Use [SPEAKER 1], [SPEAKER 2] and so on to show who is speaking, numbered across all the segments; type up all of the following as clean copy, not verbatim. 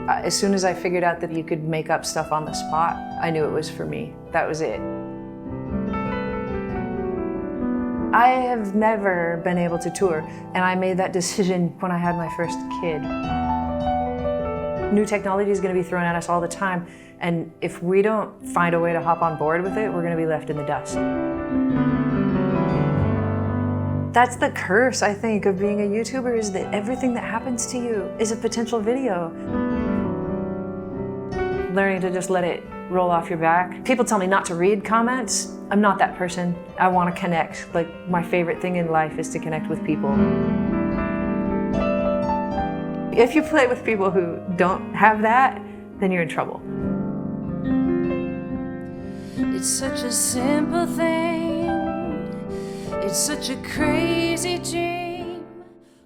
[SPEAKER 1] As soon as I figured out that you could make up stuff on the spot, I knew it was for me. That was it. I have never been able to tour, and I made that decision when I had my first kid. New technology is going to be thrown at us all the time, and if we don't find a way to hop on board with it, we're going to be left in the dust. That's the curse, I think, of being a YouTuber, is that everything that happens to you is a potential video. Learning to just let it roll off your back. People tell me not to read comments. I'm not that person. I want to connect. Like, my favorite thing in life is to connect with people. If you play with people who don't have that, then you're in trouble.
[SPEAKER 2] It's such a simple thing. It's such a crazy dream.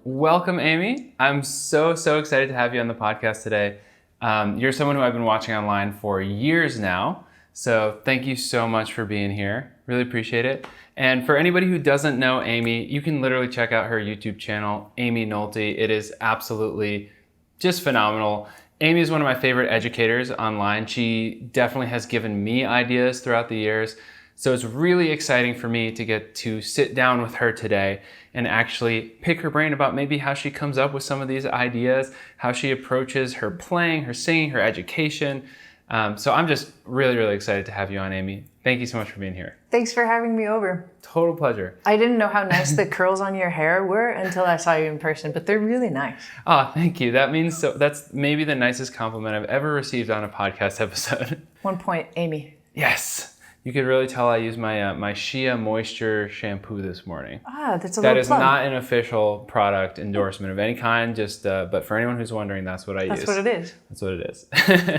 [SPEAKER 3] Welcome, Aimee. I'm so excited to have you on the podcast today. You're someone who I've been watching online for years now, so thank you so much for being here. Really appreciate it. And for anybody who doesn't know Aimee, you can literally check out her YouTube channel, Aimee Nolte. It is absolutely just phenomenal. Aimee is one of my favorite educators online. She definitely has given me ideas throughout the years. So it's really exciting for me to get to sit down with her today and actually pick her brain about maybe how she comes up with some of these ideas, how she approaches her playing, her singing, her education. So I'm just really excited to have you on, Aimee. Thank you so much for being here.
[SPEAKER 1] Thanks for having me over.
[SPEAKER 3] Total pleasure.
[SPEAKER 1] I didn't know how nice the curls on your hair were until I saw you in person, but they're really nice.
[SPEAKER 3] Oh, thank you. That means so. That's maybe the nicest compliment I've ever received on a podcast episode.
[SPEAKER 1] 1 point, Aimee.
[SPEAKER 3] Yes. You could really tell I used my Shea Moisture shampoo this morning.
[SPEAKER 1] Ah, that's a
[SPEAKER 3] That
[SPEAKER 1] little
[SPEAKER 3] is
[SPEAKER 1] plug.
[SPEAKER 3] not an official product endorsement of any kind, just but for anyone who's wondering, that's what I use.
[SPEAKER 1] That's what it is.
[SPEAKER 3] That's what it is.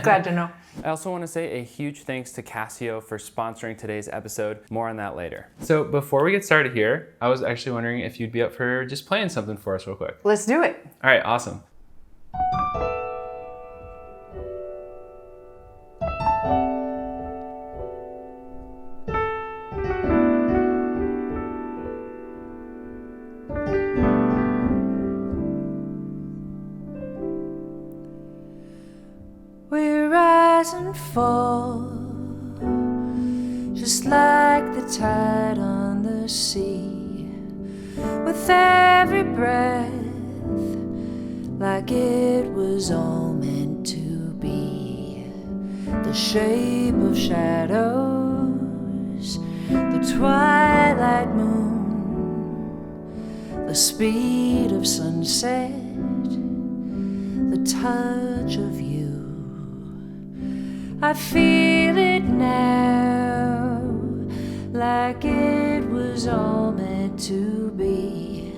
[SPEAKER 1] Glad to know.
[SPEAKER 3] I also want to say a huge thanks to Casio for sponsoring today's episode. More on that later. So before we get started here, I was actually wondering if you'd be up for just playing something for us real quick.
[SPEAKER 1] Let's do it.
[SPEAKER 3] All right, awesome.
[SPEAKER 2] We rise and fall, just like the tide on the sea, with every breath, like it was all meant to be. The shape of shadows, the twilight moon, the speed of sunset, the touch of you. I feel it now, like it was all meant to be.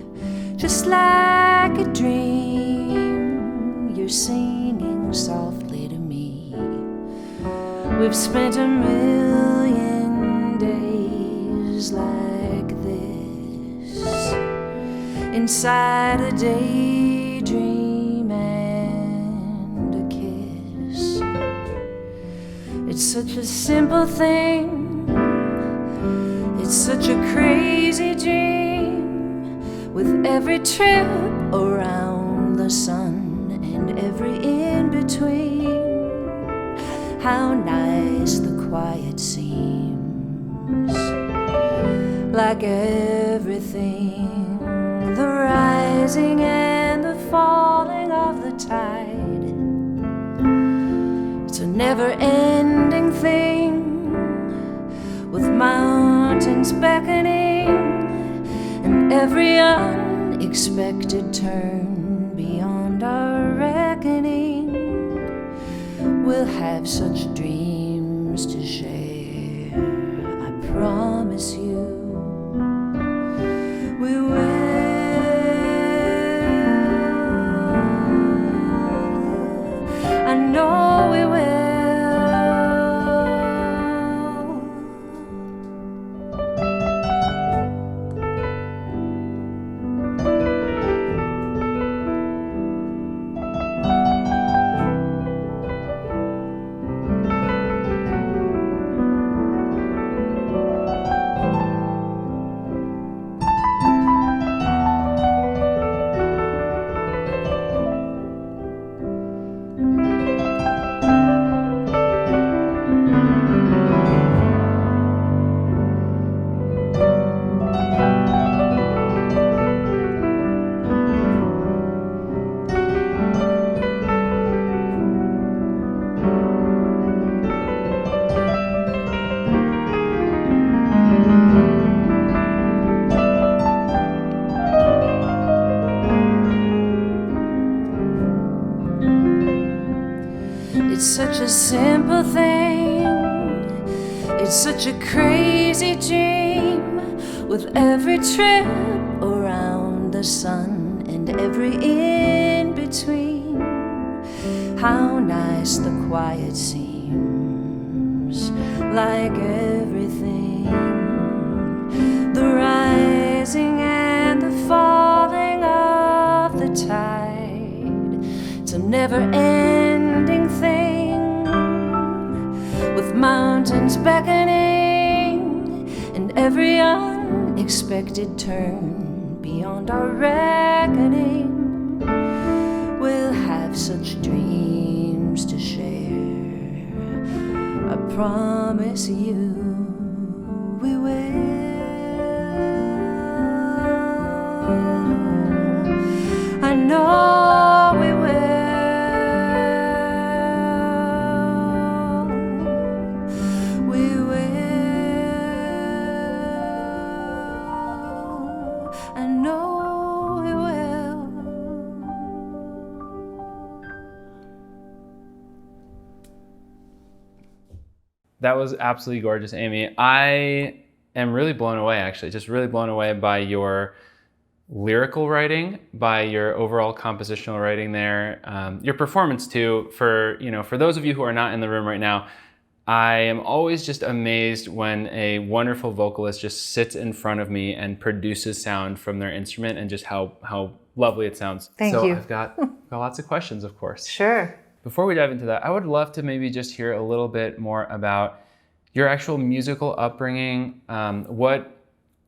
[SPEAKER 2] Just like a dream, you're singing softly to me. We've spent a million days like this, inside a daydream and a kiss. It's such a simple thing, it's such a crazy dream, with every trip around the sun and every in-between. How nice the quiet seems, like everything, the rising and the falling of the tide. It's a never-ending thing, with mountains beckoning and every unexpected turn beyond our reckoning. We'll have such dreams to share, I promise you. We will. I know we will. such a simple thing. It's such a crazy dream. With every trip around the sun and every in-between, how nice the quiet seems, like everything. The rising and the falling of the tide. It's a never-ending thing, with mountains beckoning and every unexpected turn beyond our reckoning. We'll have such dreams to share, I promise you we will. I know we will. We will. I know we will.
[SPEAKER 3] That was absolutely gorgeous, Aimee. I am really blown away, actually, just really blown away by your lyrical writing, by your overall compositional writing there, your performance too. For those of you who are not in the room right now, I am always just amazed when a wonderful vocalist just sits in front of me and produces sound from their instrument, and just how lovely it sounds.
[SPEAKER 1] Thank you.
[SPEAKER 3] So I've got lots of questions, of course.
[SPEAKER 1] Sure.
[SPEAKER 3] Before we dive into that, I would love to maybe just hear a little bit more about your actual musical upbringing. How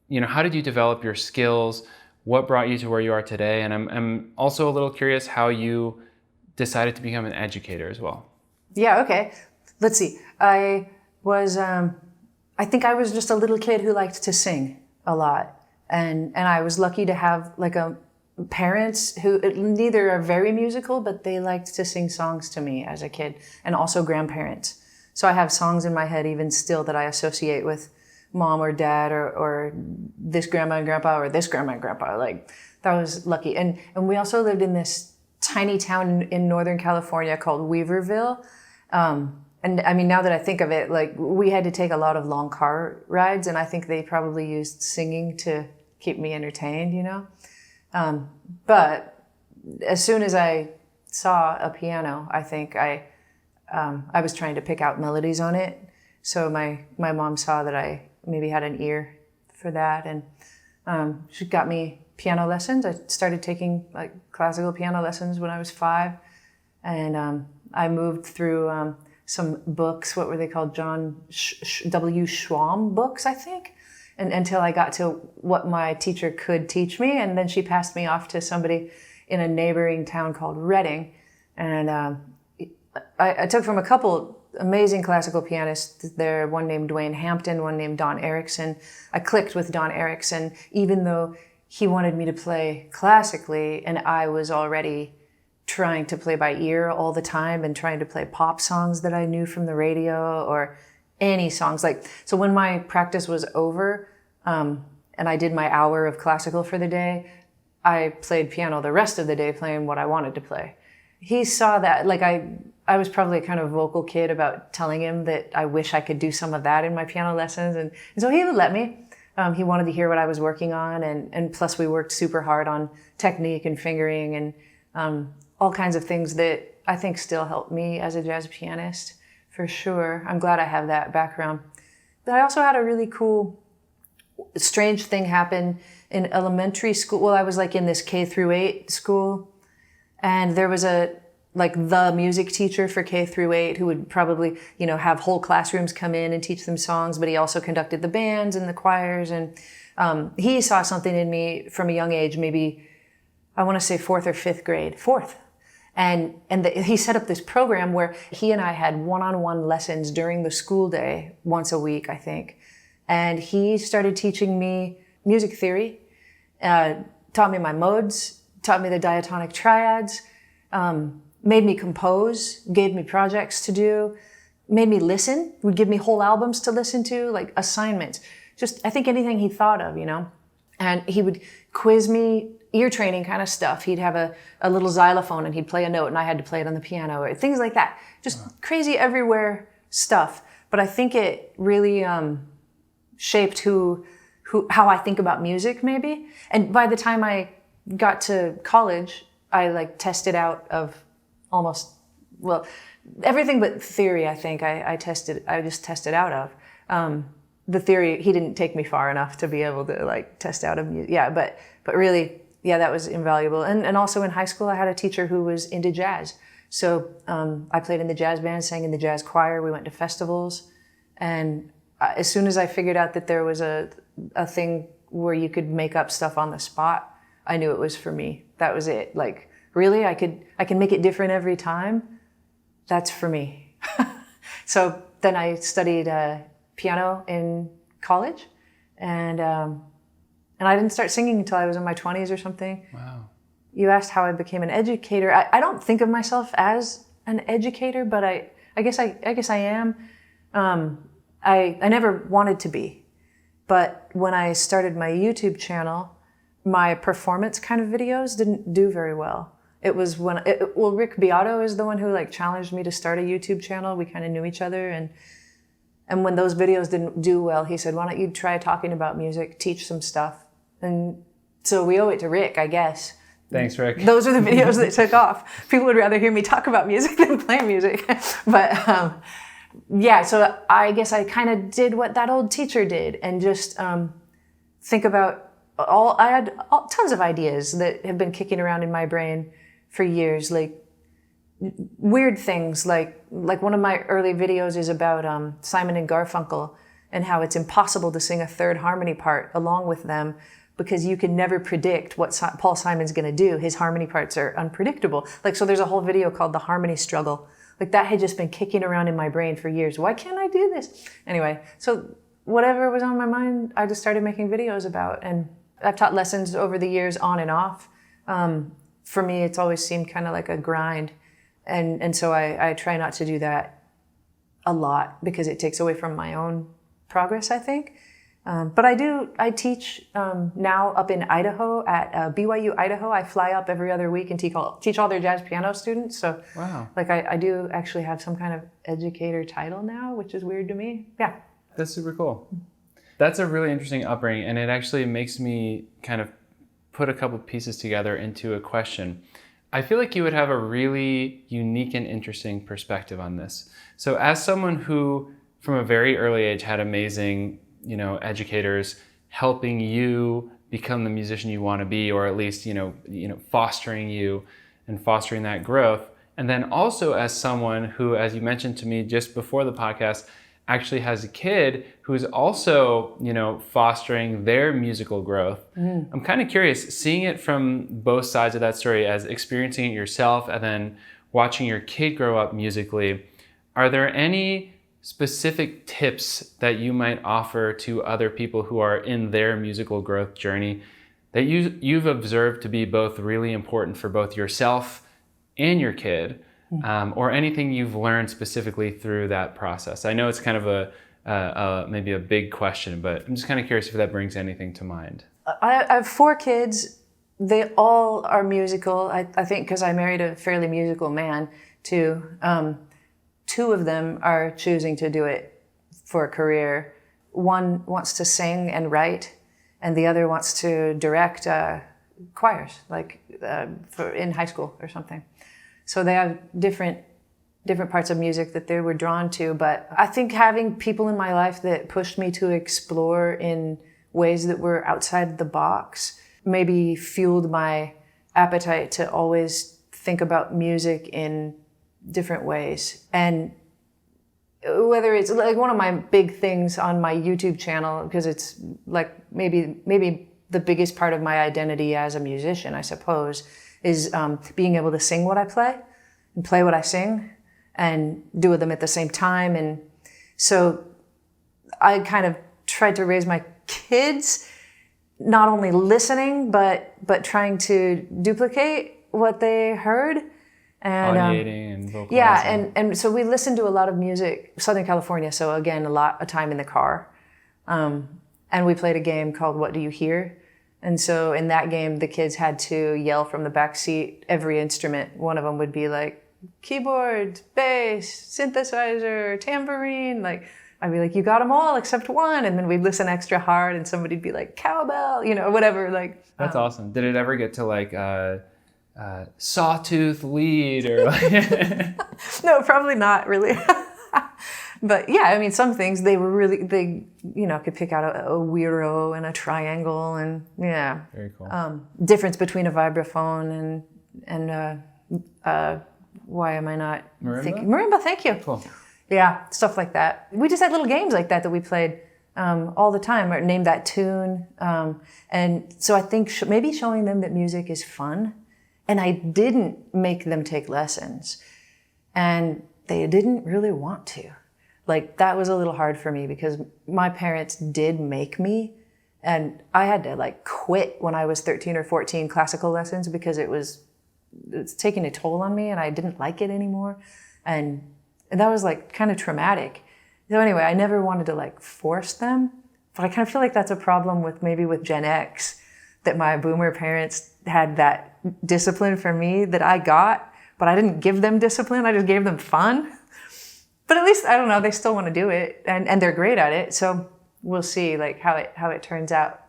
[SPEAKER 3] did you develop your skills? What brought you to where you are today? And I'm also a little curious how you decided to become an educator as well.
[SPEAKER 1] Yeah, okay. Let's see. I think I was just a little kid who liked to sing a lot. And I was lucky to have like parents who neither are very musical, but they liked to sing songs to me as a kid, and also grandparents. So I have songs in my head even still that I associate with mom or dad or this grandma and grandpa or this grandma and grandpa. Like, that was lucky. And we also lived in this tiny town in Northern California called Weaverville. And I mean, now that I think of it, like, we had to take a lot of long car rides, and I think they probably used singing to keep me entertained, you know? But as soon as I saw a piano, I think I was trying to pick out melodies on it. So my mom saw that I maybe had an ear for that, and she got me piano lessons. I started taking like classical piano lessons when I was 5, and I moved through some books. What were they called? John W. Schwam books, I think, and until I got to what my teacher could teach me, and then she passed me off to somebody in a neighboring town called Reading, and I took from a couple amazing classical pianists there, one named Dwayne Hampton, one named Don Erickson. I clicked with Don Erickson, even though he wanted me to play classically, and I was already trying to play by ear all the time and trying to play pop songs that I knew from the radio or any songs. So when my practice was over, and I did my hour of classical for the day, I played piano the rest of the day, playing what I wanted to play. He saw that, like, I was probably a kind of vocal kid about telling him that I wish I could do some of that in my piano lessons. And so he would let me. He wanted to hear what I was working on. And plus we worked super hard on technique and fingering and all kinds of things that I think still help me as a jazz pianist, for sure. I'm glad I have that background. But I also had a really cool, strange thing happen in elementary school. Well, I was like in this K-8 school, and there was the music teacher for K-8 who would probably, have whole classrooms come in and teach them songs, but he also conducted the bands and the choirs. And he saw something in me from a young age, maybe, I want to say 4th or 5th grade, 4th. And he set up this program where he and I had one-on-one lessons during the school day, once a week, I think. And he started teaching me music theory, taught me my modes, taught me the diatonic triads, made me compose, gave me projects to do, made me listen, would give me whole albums to listen to, like assignments. Just, I think anything he thought of, And he would quiz me ear training kind of stuff. He'd have a little xylophone and he'd play a note and I had to play it on the piano, or things like that. Just crazy everywhere stuff. But I think it really shaped how I think about music, maybe. And by the time I got to college, I like tested out of almost, well, everything but theory. I think I just tested out of. The theory, he didn't take me far enough to be able to like test out of music. Yeah, but really, yeah, that was invaluable. And also in high school, I had a teacher who was into jazz. So I played in the jazz band, sang in the jazz choir. We went to festivals. And as soon as I figured out that there was a thing where you could make up stuff on the spot, I knew it was for me. That was it. Like, really, I can make it different every time. That's for me. So then I studied piano in college, and I didn't start singing until I was in my 20s or something. Wow. You asked how I became an educator. I don't think of myself as an educator, but I guess I am. I never wanted to be, but when I started my YouTube channel, my performance kind of videos didn't do very well. It was Rick Beato is the one who like challenged me to start a YouTube channel. We kind of knew each other, and when those videos didn't do well, he said, "Why don't you try talking about music, teach some stuff?" And so we owe it to Rick, I guess.
[SPEAKER 3] Thanks, Rick.
[SPEAKER 1] Those are the videos that took off. People would rather hear me talk about music than play music. But yeah, so I guess I kind of did what that old teacher did and just think about I had tons of ideas that have been kicking around in my brain for years, like weird things, like one of my early videos is about Simon and Garfunkel and how it's impossible to sing a third harmony part along with them because you can never predict what Paul Simon's going to do. His harmony parts are unpredictable. Like, so there's a whole video called The Harmony Struggle. Like, that had just been kicking around in my brain for years. Why can't I do this? Anyway, so whatever was on my mind, I just started making videos about. And I've taught lessons over the years on and off. For me, it's always seemed kind of like a grind. And so I try not to do that a lot because it takes away from my own progress, I think. But I teach now up in Idaho at BYU, Idaho. I fly up every other week and teach all their jazz piano students. So wow. Like I do actually have some kind of educator title now, which is weird to me. Yeah.
[SPEAKER 3] That's super cool. That's a really interesting upbringing, and it actually makes me kind of put a couple pieces together into a question. I feel like you would have a really unique and interesting perspective on this. So as someone who from a very early age had amazing, educators helping you become the musician you want to be, or at least, fostering you and fostering that growth. And then also as someone who, as you mentioned to me just before the podcast, actually has a kid who's also, fostering their musical growth. Mm. I'm kind of curious, seeing it from both sides of that story, as experiencing it yourself and then watching your kid grow up musically. Are there any specific tips that you might offer to other people who are in their musical growth journey that you've observed to be both really important for both yourself and your kid? Or anything you've learned specifically through that process? I know it's kind of maybe a big question, but I'm just kind of curious if that brings anything to mind.
[SPEAKER 1] I have 4 kids. They all are musical. I think because I married a fairly musical man too. 2 of them are choosing to do it for a career. One wants to sing and write, and the other wants to direct choirs, like in high school or something. So they have different parts of music that they were drawn to. But I think having people in my life that pushed me to explore in ways that were outside the box maybe fueled my appetite to always think about music in different ways. And whether it's like one of my big things on my YouTube channel, because it's like maybe the biggest part of my identity as a musician, I suppose, is being able to sing what I play and play what I sing and do them at the same time. And so I kind of tried to raise my kids not only listening, but trying to duplicate what they heard. And
[SPEAKER 3] audiating and vocalizing.
[SPEAKER 1] Yeah, and so we listened to a lot of music, Southern California, so again, a lot of time in the car. And we played a game called What Do You Hear? And so in that game, the kids had to yell from the back seat every instrument. One of them would be like, keyboard, bass, synthesizer, tambourine. Like, I'd be like, you got them all except one. And then we'd listen extra hard and somebody'd be like, cowbell, whatever. Like,
[SPEAKER 3] that's awesome. Did it ever get to like sawtooth lead or like...
[SPEAKER 1] No, probably not really. But yeah, I mean, some things they could pick out a weirdo and a triangle and yeah.
[SPEAKER 3] Very cool.
[SPEAKER 1] Difference between a vibraphone and why am I not thinking? Marimba, thank you.
[SPEAKER 3] Cool.
[SPEAKER 1] Yeah, stuff like that. We just had little games like that we played all the time, or name that tune. And so I think maybe showing them that music is fun. And I didn't make them take lessons. And they didn't really want to. Like, that was a little hard for me because my parents did make me. And I had to like quit when I was 13 or 14 classical lessons because it's taking a toll on me and I didn't like it anymore. And that was like kind of traumatic. So anyway, I never wanted to like force them, but I kind of feel like that's a problem with Gen X, that my boomer parents had that discipline for me that I got, but I didn't give them discipline. I just gave them fun. But at least, I don't know, they still want to do it and they're great at it. So we'll see like how it turns out.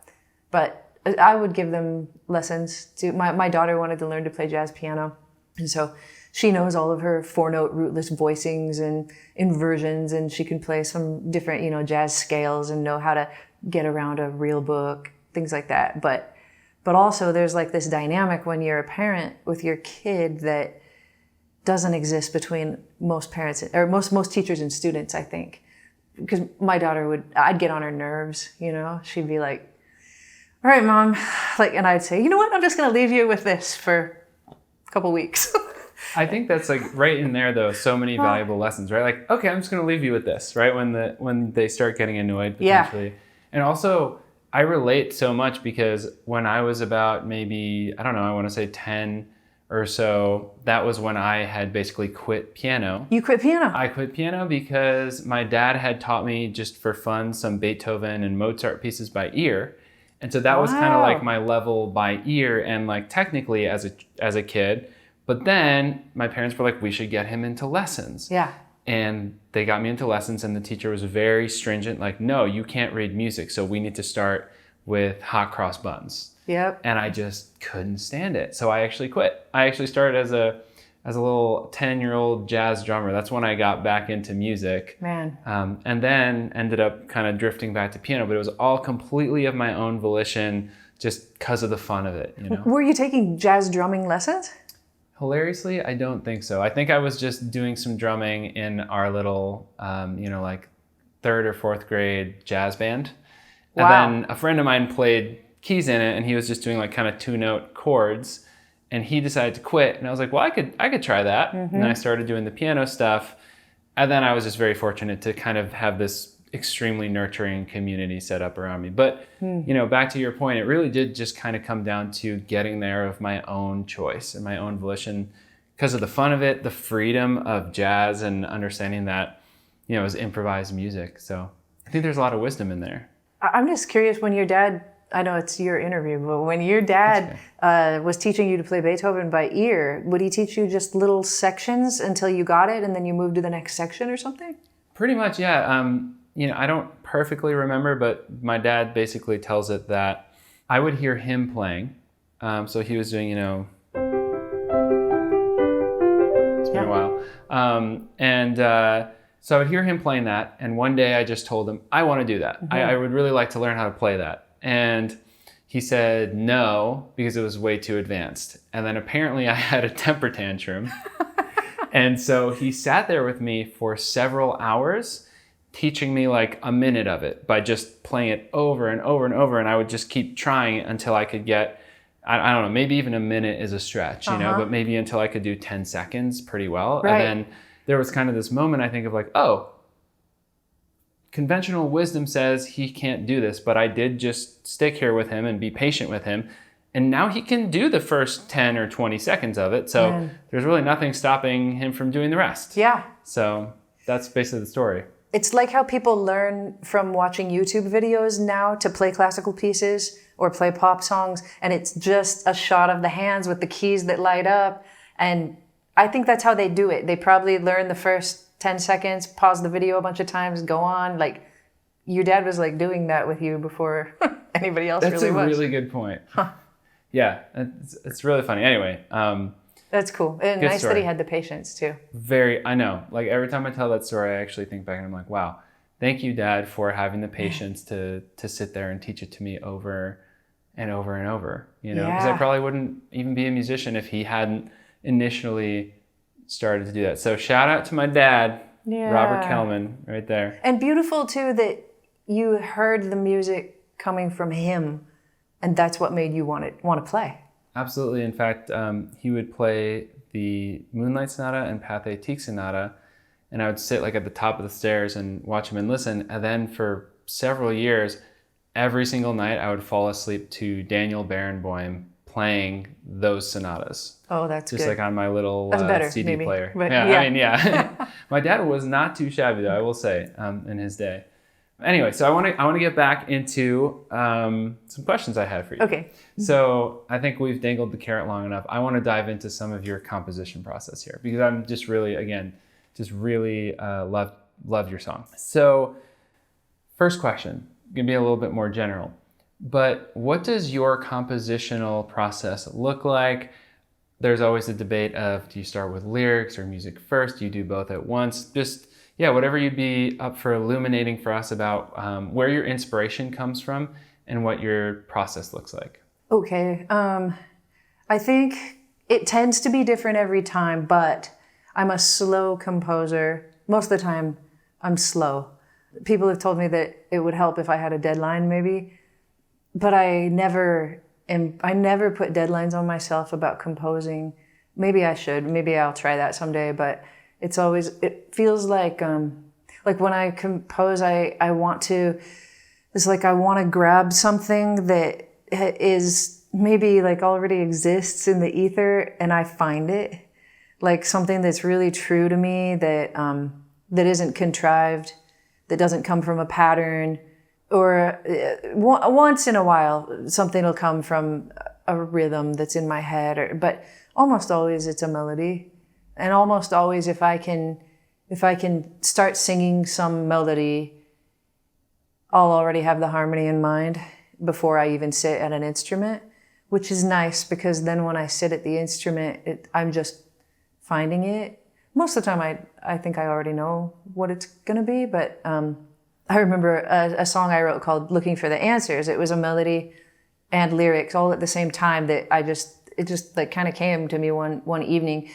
[SPEAKER 1] But I would give them lessons too. My daughter wanted to learn to play jazz piano. And so she knows all of her 4-note rootless voicings and inversions, and she can play some different, jazz scales and know how to get around a real book, things like that. But also there's like this dynamic when you're a parent with your kid that doesn't exist between most parents or most teachers and students, I think. Because my daughter I'd get on her nerves, she'd be like, all right, Mom, and I'd say, you know what, I'm just going to leave you with this for a couple weeks.
[SPEAKER 3] I think that's like right in there though, so many valuable lessons, right? Like, okay, I'm just going to leave you with this, right? When they start getting annoyed potentially. Yeah. And also I relate so much because when I was about maybe, I don't know, I want to say 10 or so, that was when I had basically quit piano.
[SPEAKER 1] You quit piano?
[SPEAKER 3] I quit piano because my dad had taught me just for fun some Beethoven and Mozart pieces by ear. And so that was kind of like my level by ear and like technically as a kid. But then my parents were like, we should get him into lessons.
[SPEAKER 1] Yeah.
[SPEAKER 3] And they got me into lessons and the teacher was very stringent, like, no, you can't read music. So we need to start with hot cross buns.
[SPEAKER 1] Yep.
[SPEAKER 3] And I just couldn't stand it. So I actually quit. I actually started as a little 10-year-old jazz drummer. That's when I got back into music.
[SPEAKER 1] Man.
[SPEAKER 3] And then ended up kind of drifting back to piano, but it was all completely of my own volition just because of the fun of it,
[SPEAKER 1] Were you taking jazz drumming lessons?
[SPEAKER 3] Hilariously, I don't think so. I think I was just doing some drumming in our little, like 3rd or 4th grade jazz band. Wow. And then a friend of mine played keys in it and he was just doing like kind of 2-note chords and he decided to quit. And I was like, well, I could try that. Mm-hmm. And then I started doing the piano stuff. And then I was just very fortunate to kind of have this extremely nurturing community set up around me. But, back to your point, it really did just kind of come down to getting there of my own choice and my own volition because of the fun of it, the freedom of jazz and understanding that, it was improvised music. So I think there's a lot of wisdom in there.
[SPEAKER 1] I'm just curious, when your dad, I know it's your interview, but when your dad was teaching you to play Beethoven by ear, would he teach you just little sections until you got it and then you moved to the next section or something? Pretty
[SPEAKER 3] much, yeah. I don't perfectly remember, but my dad basically tells it that I would hear him playing. So he was doing, it's been a while. So I would hear him playing that. And one day I just told him, I want to do that. Mm-hmm. I would really like to learn how to play that. And he said no, because it was way too advanced. And then apparently I had a temper tantrum. And so he sat there with me for several hours, teaching me like a minute of it by just playing it over and over and over. And I would just keep trying until I could get, I don't know, maybe even a minute is a stretch, but maybe until I could do 10 seconds pretty well. Right. And then there was kind of this moment, I think, of like, oh, conventional wisdom says he can't do this, but I did just stick here with him and be patient with him. And now he can do the first 10 or 20 seconds of it. So there's really nothing stopping him from doing the rest. Yeah. So that's basically the story.
[SPEAKER 1] It's like how people learn from watching YouTube videos now to play classical pieces or play pop songs, and it's just a shot of the hands with the keys that light up. And I think that's how they do it. They probably learn the first 10 seconds, pause the video a bunch of times, go on. Like, your dad was like doing that with you before anybody else
[SPEAKER 3] That's
[SPEAKER 1] really was.
[SPEAKER 3] That's a really good point. Huh. Yeah, it's really funny. Anyway.
[SPEAKER 1] That's cool. And nice story. That he had the patience too.
[SPEAKER 3] I know. Like every time I tell that story, I actually think back and I'm like, wow, thank you, Dad, for having the patience to sit there and teach it to me over and over and over. You know, because I probably wouldn't even be a musician if he hadn't initially started to do that. So shout out to my dad, Robert Kellman, right there.
[SPEAKER 1] And beautiful too that you heard the music coming from him, and that's what made you want to play.
[SPEAKER 3] Absolutely. In fact, he would play the Moonlight Sonata and Pathétique Sonata, and I would sit like at the top of the stairs and watch him and listen. And then for several years, every single night, I would fall asleep to Daniel Barenboim playing those sonatas.
[SPEAKER 1] Oh, that's
[SPEAKER 3] just
[SPEAKER 1] good.
[SPEAKER 3] like on my little CD
[SPEAKER 1] maybe.
[SPEAKER 3] player.
[SPEAKER 1] But,
[SPEAKER 3] I mean, my dad was not too shabby, though, I will say, in his day. Anyway, so I want to get back into some questions I had for you.
[SPEAKER 1] Okay.
[SPEAKER 3] So I think we've dangled the carrot long enough. I want to dive into some of your composition process here because I'm just really, love your song. So first question, gonna be a little bit more general, but what does your compositional process look like? There's always a debate of, do you start with lyrics or music first? Do you do both at once? Just whatever you'd be up for illuminating for us about where your inspiration comes from and what your process looks like.
[SPEAKER 1] Okay. I think it tends to be different every time, but I'm a slow composer. Most of the time, I'm slow. People have told me that it would help if I had a deadline, maybe, but I never put deadlines on myself about composing. Maybe I should. Maybe I'll try that someday, but it feels like when I compose, I want to grab something that is maybe like already exists in the ether and I find it, like something that's really true to me that isn't contrived, that doesn't come from a pattern, or once in a while something will come from a rhythm that's in my head, but almost always it's a melody. And almost always, if I can start singing some melody, I'll already have the harmony in mind before I even sit at an instrument, which is nice because then when I sit at the instrument, I'm just finding it. Most of the time, I think I already know what it's gonna be, but I remember a song I wrote called "Looking for the Answers." It was a melody and lyrics all at the same time that it just like kind of came to me one evening.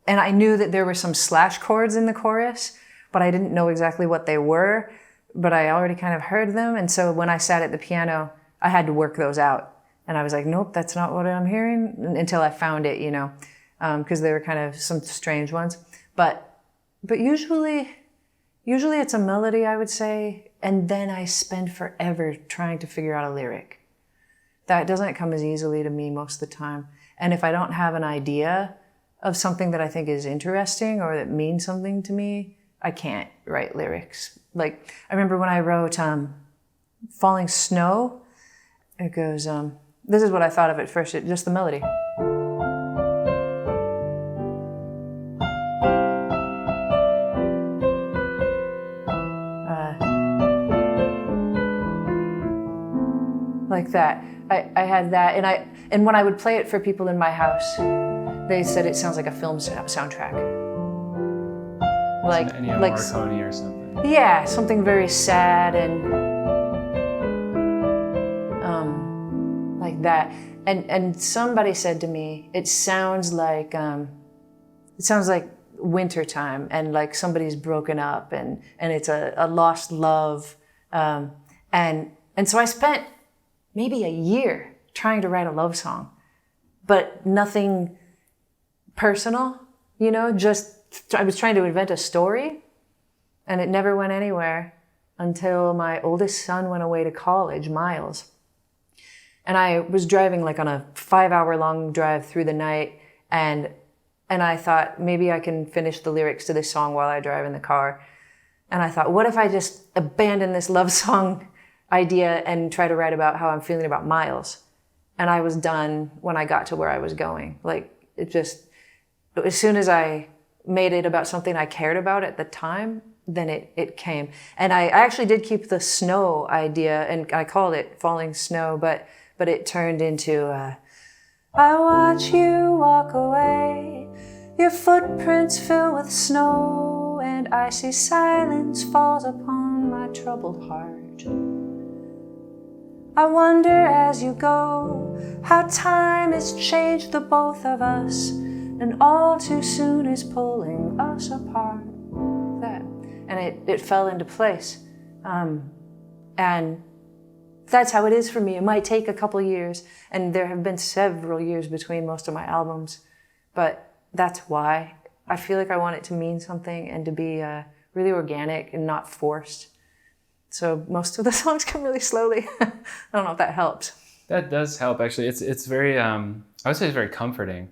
[SPEAKER 1] And I knew that there were some slash chords in the chorus, but I didn't know exactly what they were, but I already kind of heard them. And so when I sat at the piano, I had to work those out. And I was like, nope, that's not what I'm hearing, until I found it, because they were kind of some strange ones. But usually it's a melody, I would say, and then I spend forever trying to figure out a lyric. That doesn't come as easily to me most of the time. And if I don't have an idea of something that I think is interesting or that means something to me, I can't write lyrics. Like, I remember when I wrote Falling Snow, it goes, this is what I thought of at first, just the melody. Like that. I had that, and when I would play it for people in my house, they said it sounds like a film soundtrack.
[SPEAKER 3] Like Ennio Morricone or something.
[SPEAKER 1] Yeah, something very sad and like that. And somebody said to me, it sounds like wintertime and like somebody's broken up and it's a lost love. And so I spent maybe a year trying to write a love song, but nothing personal, just I was trying to invent a story and it never went anywhere until my oldest son went away to college, Miles. And I was driving like on a 5-hour long drive through the night and I thought maybe I can finish the lyrics to this song while I drive in the car. And I thought, what if I just abandon this love song idea and try to write about how I'm feeling about Miles? And I was done when I got to where I was going. Like, it just, as soon as I made it about something I cared about at the time, then it came. And I actually did keep the snow idea, and I called it Falling Snow, but it turned into, I watch you walk away, your footprints fill with snow, and icy silence falls upon my troubled heart. I wonder as you go how time has changed the both of us, and all too soon is pulling us apart. That, and it fell into place. And that's how it is for me. It might take a couple years, and there have been several years between most of my albums, but that's why. I feel like I want it to mean something and to be really organic and not forced. So most of the songs come really slowly. I don't know if that helps.
[SPEAKER 3] That does help, actually. It's very, I would say it's very comforting,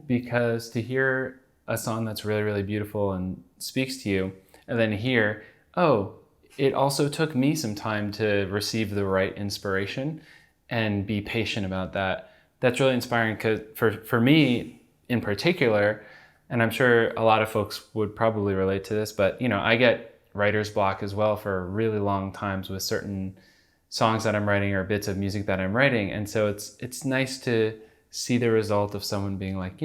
[SPEAKER 3] because to hear a song that's really, really beautiful and speaks to you, and then hear, oh, it also took me some time to receive the right inspiration and be patient about that. That's really inspiring, because for me in particular, and I'm sure a lot of folks would probably relate to this, but I get writer's block as well for really long times with certain songs that I'm writing or bits of music that I'm writing. And so it's nice to see the result of someone being like,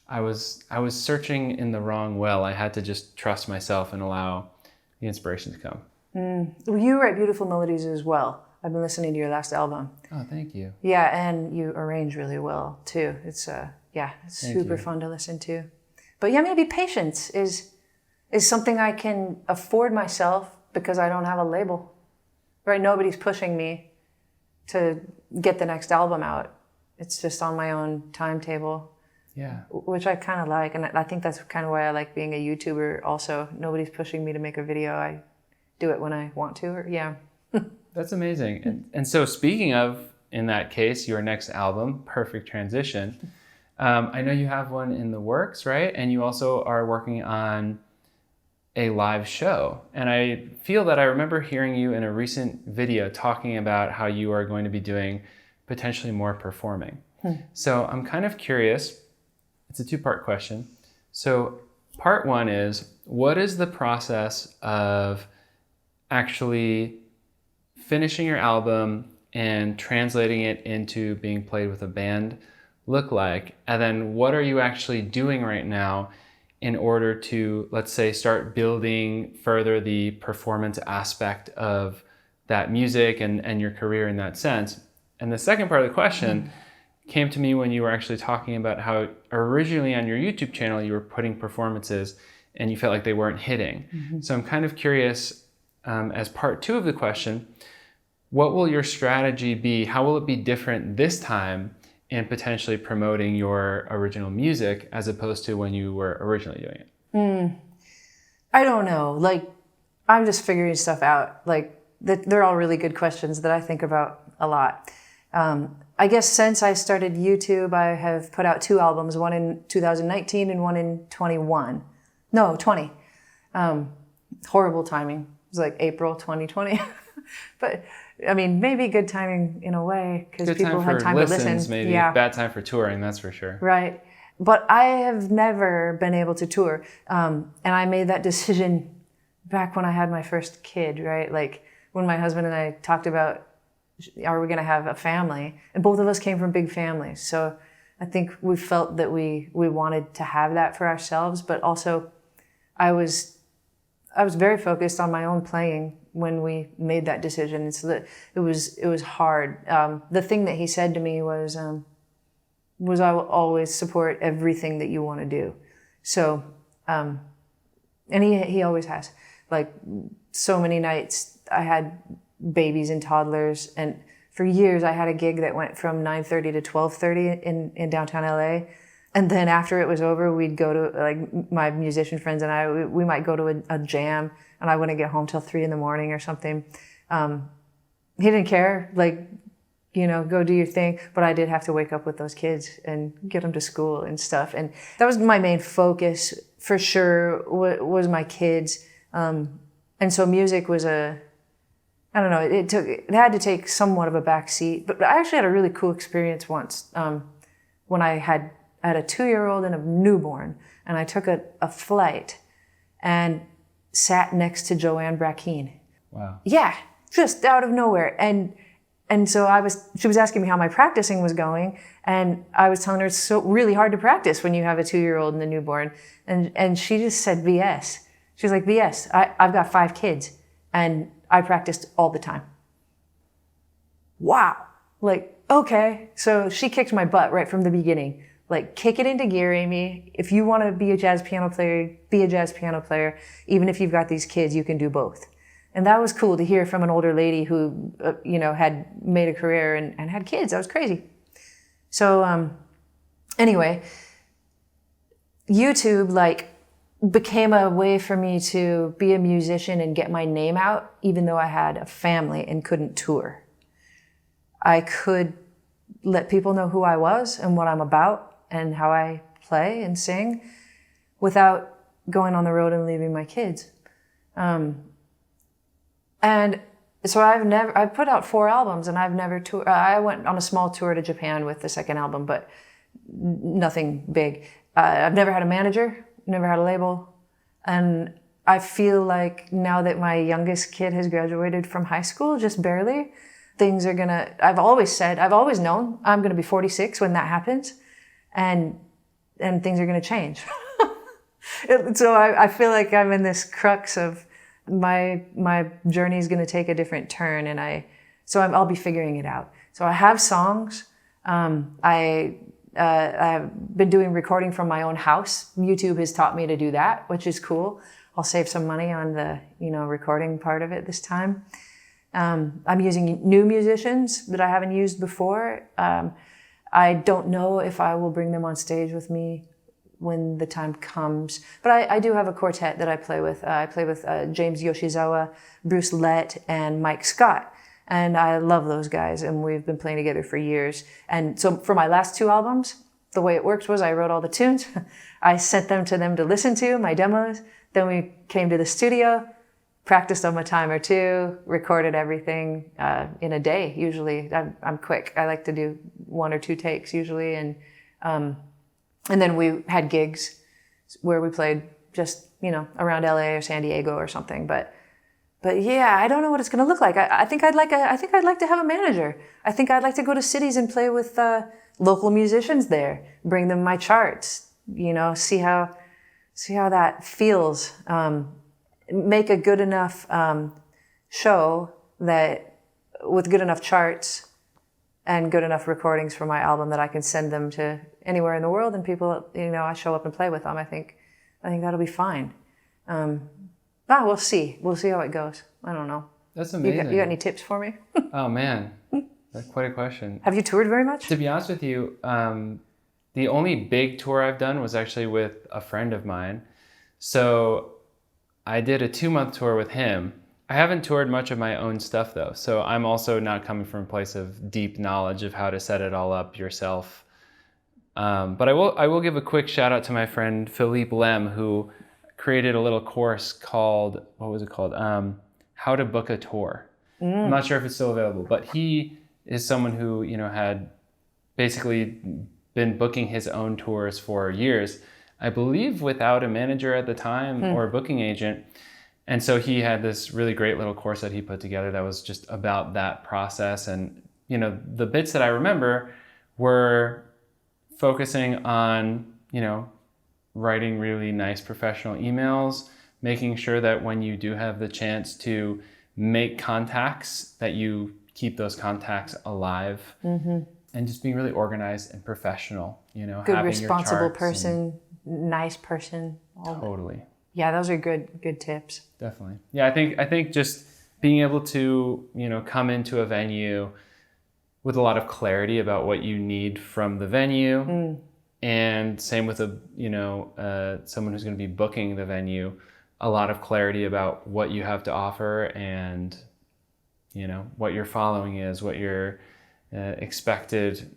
[SPEAKER 3] I was searching in the wrong well. I had to just trust myself and allow the inspiration to come.
[SPEAKER 1] Well, you write beautiful melodies as well. I've been listening to your last album.
[SPEAKER 3] Oh, thank you.
[SPEAKER 1] Yeah, and you arrange really well too. It's it's super fun to listen to. But yeah, maybe patience is something I can afford myself because I don't have a label. Right? Nobody's pushing me to get the next album out. It's just on my own timetable.
[SPEAKER 3] Yeah.
[SPEAKER 1] Which I kind of like. And I think that's kind of why I like being a YouTuber also. Nobody's pushing me to make a video. I do it when I want to.
[SPEAKER 3] That's amazing. And so speaking of, in that case, your next album, perfect transition. I know you have one in the works, right? And you also are working on a live show. And I feel that I remember hearing you in a recent video talking about how you are going to be doing potentially more performing. So I'm kind of curious. It's a two-part question. So part one is, what is the process of actually finishing your album and translating it into being played with a band look like? And then what are you actually doing right now in order to, let's say, start building further the performance aspect of that music and your career in that sense? And the second part of the question came to me when you were actually talking about how originally on your YouTube channel you were putting performances and you felt like they weren't hitting. So I'm kind of curious, as part two of the question, what will your strategy be? How will it be different this time in potentially promoting your original music as opposed to when you were originally doing it?
[SPEAKER 1] I don't know. Like, I'm just figuring stuff out. Like, they're all really good questions that I think about a lot. I guess since I started YouTube, I have put out 2 albums, one in 2019 and one in 20. Horrible timing. It was like April 2020. But, I mean, maybe good timing in a way because people had time to listen.
[SPEAKER 3] Maybe bad time for touring, that's for sure.
[SPEAKER 1] Right. But I have never been able to tour. And I made that decision back when I had my first kid, right? Like when my husband and I talked about, are we going to have a family? And both of us came from big families. So I think we felt that we wanted to have that for ourselves. But also I was very focused on my own playing when we made that decision. And so that it was hard. The thing that he said to me was I will always support everything that you want to do. So, and he always has. Like so many nights I had babies and toddlers, and for years I had a gig that went from 9:30 to 12:30 in downtown LA. And then after it was over, we'd go to, like, my musician friends and I, we might go to a jam, and I wouldn't get home till 3 a.m. or something. He didn't care, like, go do your thing. But I did have to wake up with those kids and get them to school and stuff. And that was my main focus for sure, was my kids. And so music was I don't know, it had to take somewhat of a back seat. But I actually had a really cool experience once when I had a 2-year-old and a newborn, and I took a flight and sat next to Joanne Brackeen.
[SPEAKER 3] Wow.
[SPEAKER 1] Yeah, just out of nowhere. And so she was asking me how my practicing was going, and I was telling her it's so really hard to practice when you have a 2-year-old and a newborn. And she just said BS. She was like, BS, I've got 5 kids, and I practiced all the time. Wow. Like, okay. So she kicked my butt right from the beginning. Like, kick it into gear, Aimee. If you want to be a jazz piano player, be a jazz piano player. Even if you've got these kids, you can do both. And that was cool to hear from an older lady who, had made a career and had kids. That was crazy. So, anyway, YouTube, became a way for me to be a musician and get my name out, even though I had a family and couldn't tour. I could let people know who I was and what I'm about and how I play and sing without going on the road and leaving my kids. And so I put out 4 albums, and I've never toured. I went on a small tour to Japan with the second album, but nothing big. I've never had a manager, never had a label. And I feel like now that my youngest kid has graduated from high school, just barely, things are I've always known I'm gonna be 46 when that happens, and things are gonna change. So I feel like I'm in this crux of my journey is gonna take a different turn, and I'll be figuring it out. So I have songs. I've been doing recording from my own house. YouTube has taught me to do that, which is cool. I'll save some money on the recording part of it this time. I'm using new musicians that I haven't used before. I don't know if I will bring them on stage with me when the time comes, but I do have a quartet that I play with. I play with James Yoshizawa, Bruce Lett, and Mike Scott. And I love those guys, and we've been playing together for years. And so for my last 2 albums, the way it worked was I wrote all the tunes. I sent them to them to listen to, my demos. Then we came to the studio, practiced them a time or 2, recorded everything in a day. Usually, I'm quick. I like to do 1 or 2 takes usually. And then we had gigs where we played just, around LA or San Diego or something. But yeah, I don't know what it's going to look like. I think I'd like to have a manager. I think I'd like to go to cities and play with local musicians there, bring them my charts, see how that feels. Make a good enough show that with good enough charts and good enough recordings for my album that I can send them to anywhere in the world, and people, I show up and play with them. I think that'll be fine. We'll see. We'll see how it goes. I don't know.
[SPEAKER 3] That's amazing.
[SPEAKER 1] You got any tips for me?
[SPEAKER 3] Oh, man. That's quite a question.
[SPEAKER 1] Have you toured very much?
[SPEAKER 3] To be honest with you, the only big tour I've done was actually with a friend of mine. So I did a 2-month tour with him. I haven't toured much of my own stuff, though. So I'm also not coming from a place of deep knowledge of how to set it all up yourself. But I will give a quick shout out to my friend Philippe Lem, who created a little course called, How to Book a Tour. I'm not sure if it's still available, but he is someone who, had basically been booking his own tours for years, I believe without a manager at the time or a booking agent. And so he had this really great little course that he put together that was just about that process. And, the bits that I remember were focusing on, writing really nice professional emails, making sure that when you do have the chance to make contacts, that you keep those contacts alive, and just being really organized and professional,
[SPEAKER 1] good, responsible person, nice person.
[SPEAKER 3] Totally.
[SPEAKER 1] Yeah, those are good tips.
[SPEAKER 3] Definitely. Yeah, I think just being able to, come into a venue with a lot of clarity about what you need from the venue. And same with someone who's going to be booking the venue, a lot of clarity about what you have to offer and, what your following is, what your expected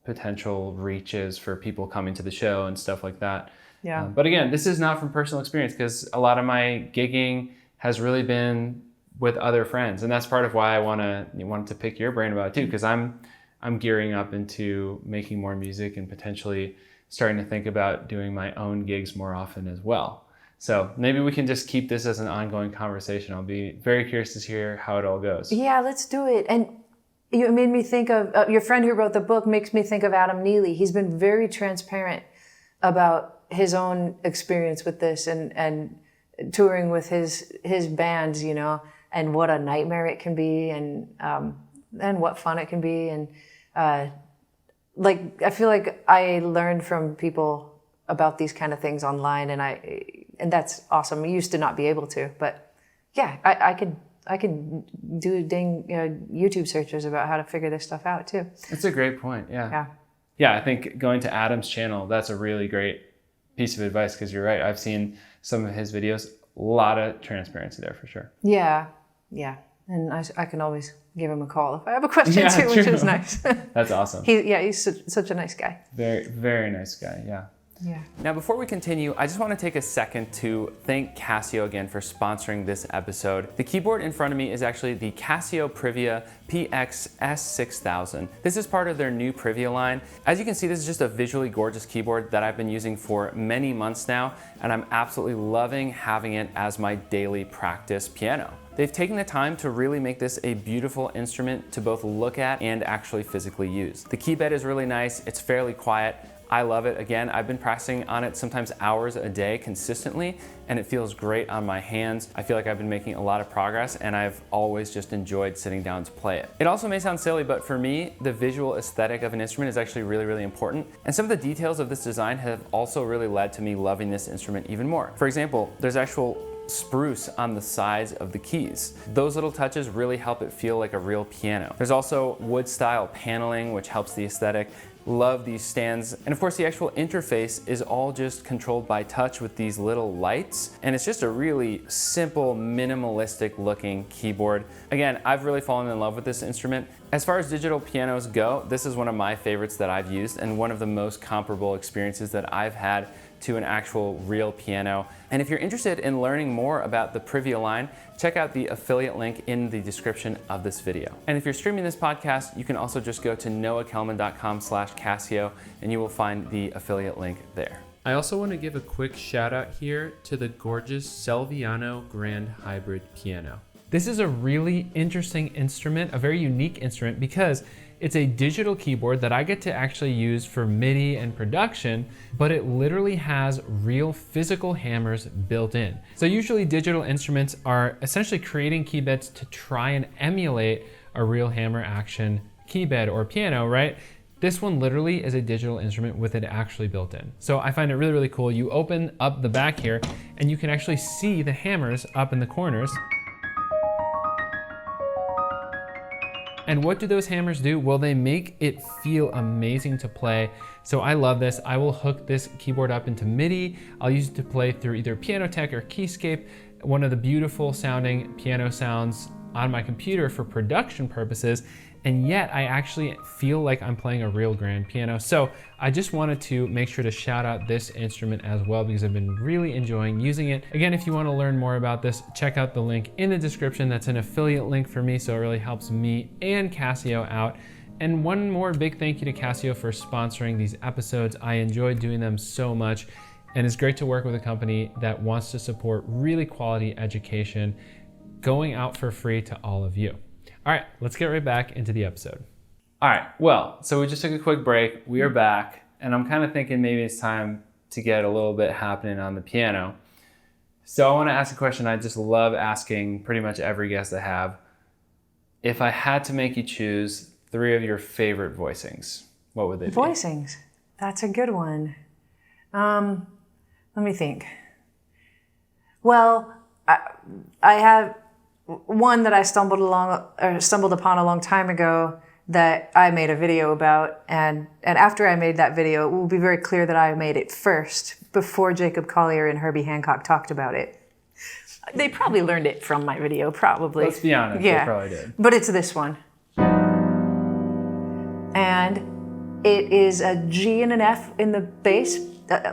[SPEAKER 3] potential reach is for people coming to the show and stuff like that.
[SPEAKER 1] Yeah.
[SPEAKER 3] But again, this is not from personal experience because a lot of my gigging has really been with other friends, and that's part of why I wanted to pick your brain about it too, because I'm gearing up into making more music and potentially starting to think about doing my own gigs more often as well. So maybe we can just keep this as an ongoing conversation. I'll be very curious to hear how it all goes.
[SPEAKER 1] Yeah, let's do it. And you made me think of your friend who wrote the book makes me think of Adam Neely. He's been very transparent about his own experience with this and touring with his bands, you know, and what a nightmare it can be, and what fun it can be, and I feel like I learned from people about these kind of things online, and that's awesome. I used to not be able to, but yeah, I could do dang YouTube searches about how to figure this stuff out too.
[SPEAKER 3] That's a great point. Yeah, I think going to Adam's channel, that's a really great piece of advice, because you're right. I've seen some of his videos, a lot of transparency there for sure.
[SPEAKER 1] Yeah. And I can always give him a call if I have a question too, which is nice.
[SPEAKER 3] That's awesome.
[SPEAKER 1] He's such a nice guy.
[SPEAKER 3] Very, very nice guy, yeah.
[SPEAKER 1] Yeah.
[SPEAKER 3] Now, before we continue, I just want to take a second to thank Casio again for sponsoring this episode. The keyboard in front of me is actually the Casio Privia PX-S6000. This is part of their new Privia line. As you can see, this is just a visually gorgeous keyboard that I've been using for many months now, and I'm absolutely loving having it as my daily practice piano. They've taken the time to really make this a beautiful instrument to both look at and actually physically use. The key bed is really nice, it's fairly quiet. I love it. Again, I've been practicing on it sometimes hours a day consistently, and it feels great on my hands. I feel like I've been making a lot of progress, and I've always just enjoyed sitting down to play it. It also may sound silly, but for me, the visual aesthetic of an instrument is actually really, really important. And some of the details of this design have also really led to me loving this instrument even more. For example, there's actual spruce on the sides of the keys. Those little touches really help it feel like a real piano. There's also wood style paneling, which helps the aesthetic. Love these stands. And of course, the actual interface is all just controlled by touch with these little lights. And it's just a really simple, minimalistic looking keyboard. Again, I've really fallen in love with this instrument. As far as digital pianos go, this is one of my favorites that I've used and one of the most comparable experiences that I've had to an actual real piano. And if you're interested in learning more about the Privia line, check out the affiliate link in the description of this video. And if you're streaming this podcast, you can also just go to noahkellman.com/Casio and you will find the affiliate link there. I also want to give a quick shout out here to the gorgeous Selviano Grand Hybrid Piano. This is a really interesting instrument, a very unique instrument, because it's a digital keyboard that I get to actually use for MIDI and production, but it literally has real physical hammers built in. So usually digital instruments are essentially creating keybeds to try and emulate a real hammer action keybed or piano, right? This one literally is a digital instrument with it actually built in. So I find it really, really cool. You open up the back here and you can actually see the hammers up in the corners. And what do those hammers do? Well, they make it feel amazing to play. So I love this. I will hook this keyboard up into MIDI. I'll use it to play through either Pianotech or Keyscape, one of the beautiful sounding piano sounds on my computer for production purposes. And yet I actually feel like I'm playing a real grand piano. So I just wanted to make sure to shout out this instrument as well, because I've been really enjoying using it. Again, if you want to learn more about this, check out the link in the description. That's an affiliate link for me, so it really helps me and Casio out. And one more big thank you to Casio for sponsoring these episodes. I enjoyed doing them so much, and it's great to work with a company that wants to support really quality education going out for free to all of you. All right, let's get right back into the episode. All right, well, so we just took a quick break. We are back, and I'm kind of thinking maybe it's time to get a little bit happening on the piano. So I want to ask a question I just love asking pretty much every guest I have. If I had to make you choose 3 of your favorite voicings, what would they be?
[SPEAKER 1] Voicings, that's a good one. Let me think. Well, I have one that I stumbled upon a long time ago that I made a video about, and after I made that video, it will be very clear that I made it first, before Jacob Collier and Herbie Hancock talked about it. They probably learned it from my video, probably.
[SPEAKER 3] Let's be honest,
[SPEAKER 1] yeah.
[SPEAKER 3] They probably did.
[SPEAKER 1] But it's this one. And it is a G and an F in the bass,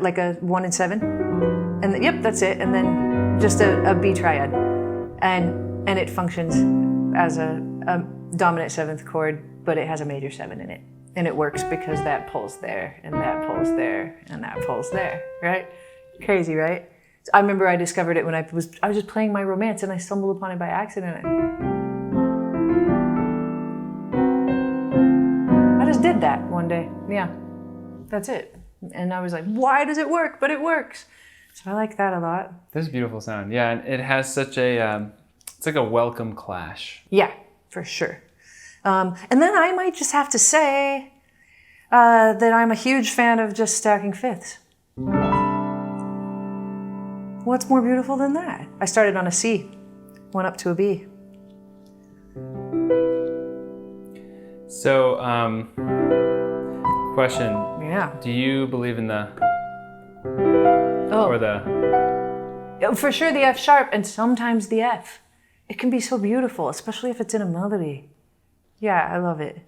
[SPEAKER 1] like a 1 and 7, and yep, that's it. And then just a B triad, and it functions as a dominant 7th chord, but it has a major 7 in it, and it works because that pulls there, and that pulls there, and that pulls there, right? Crazy, right? I remember I discovered it when I was just playing my romance, and I stumbled upon it by accident. I just did that one day. Yeah, that's it. And I was like, why does it work? But it works. So I like that a lot.
[SPEAKER 3] That's a beautiful sound. Yeah, and it has such a, it's like a welcome clash.
[SPEAKER 1] Yeah, for sure. And then I might just have to say that I'm a huge fan of just stacking 5ths. What's more beautiful than that? I started on a C, went up to a B.
[SPEAKER 3] So, question.
[SPEAKER 1] Yeah.
[SPEAKER 3] Do you believe in the,
[SPEAKER 1] Oh.
[SPEAKER 3] or the?
[SPEAKER 1] For sure the F sharp, and sometimes the F. It can be so beautiful, especially if it's in a melody. Yeah, I love it.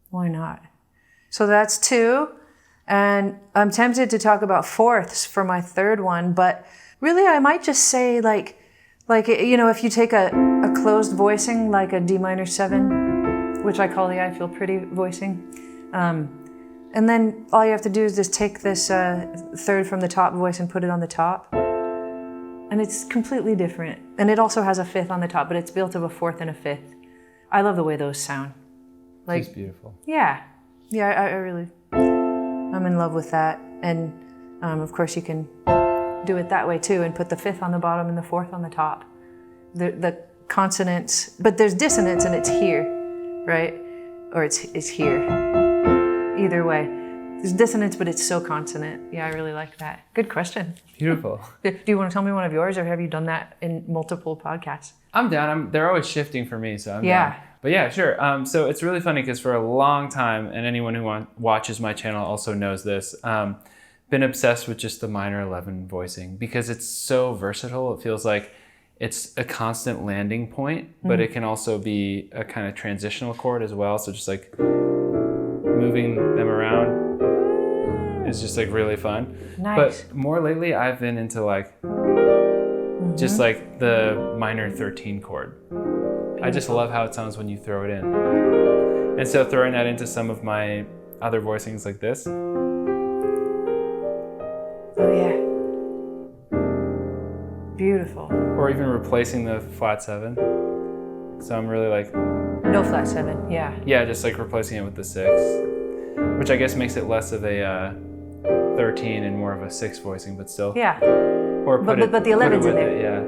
[SPEAKER 1] Why not? So that's 2. And I'm tempted to talk about 4ths for my 3rd one, but really I might just say like you know, if you take a closed voicing like a D minor 7, which I call the I Feel Pretty voicing, and then all you have to do is just take this 3rd from the top voice and put it on the top. And it's completely different. And it also has a 5th on the top, but it's built of a 4th and a 5th. I love the way those sound. Like,
[SPEAKER 3] It's beautiful.
[SPEAKER 1] Yeah. Yeah, I really, I'm in love with that. And of course you can do it that way too and put the 5th on the bottom and the 4th on the top. The consonants, but there's dissonance and it's here, right? Or it's here. Either way. There's dissonance, but it's so consonant. Yeah, I really like that. Good question.
[SPEAKER 3] Beautiful.
[SPEAKER 1] Do you want to tell me one of yours, or have you done that in multiple podcasts?
[SPEAKER 3] I'm down. They're always shifting for me, so I'm
[SPEAKER 1] Yeah.
[SPEAKER 3] down. But yeah, sure. So it's really funny because for a long time, and anyone who watches my channel also knows this, been obsessed with just the minor 11 voicing because it's so versatile. It feels like it's a constant landing point, but it can also be a kind of transitional chord as well. So just like moving them around is just like really fun.
[SPEAKER 1] Nice.
[SPEAKER 3] But more lately, I've been into like just like the minor 13 chord. I just love how it sounds when you throw it in. And so throwing that into some of my other voicings like this.
[SPEAKER 1] Oh yeah. Beautiful.
[SPEAKER 3] Or even replacing the flat 7. So I'm really like,
[SPEAKER 1] No flat 7, yeah.
[SPEAKER 3] yeah, just like replacing it with the 6. Which I guess makes it less of a 13 and more of a 6 voicing, but still.
[SPEAKER 1] Yeah.
[SPEAKER 3] Or
[SPEAKER 1] But the 11's in there.
[SPEAKER 3] Yeah.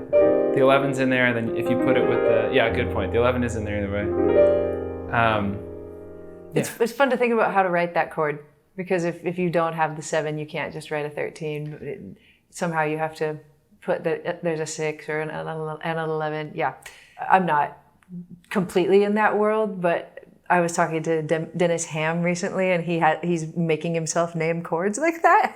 [SPEAKER 3] The 11's in there, and then if you put it with the, yeah, good point. The 11 is in there either way.
[SPEAKER 1] It's fun to think about how to write that chord, because if you don't have the 7, you can't just write a 13. Somehow you have to put there's a 6 or an 11. Yeah. I'm not completely in that world, but I was talking to Dennis Ham recently, and he's making himself name chords like that,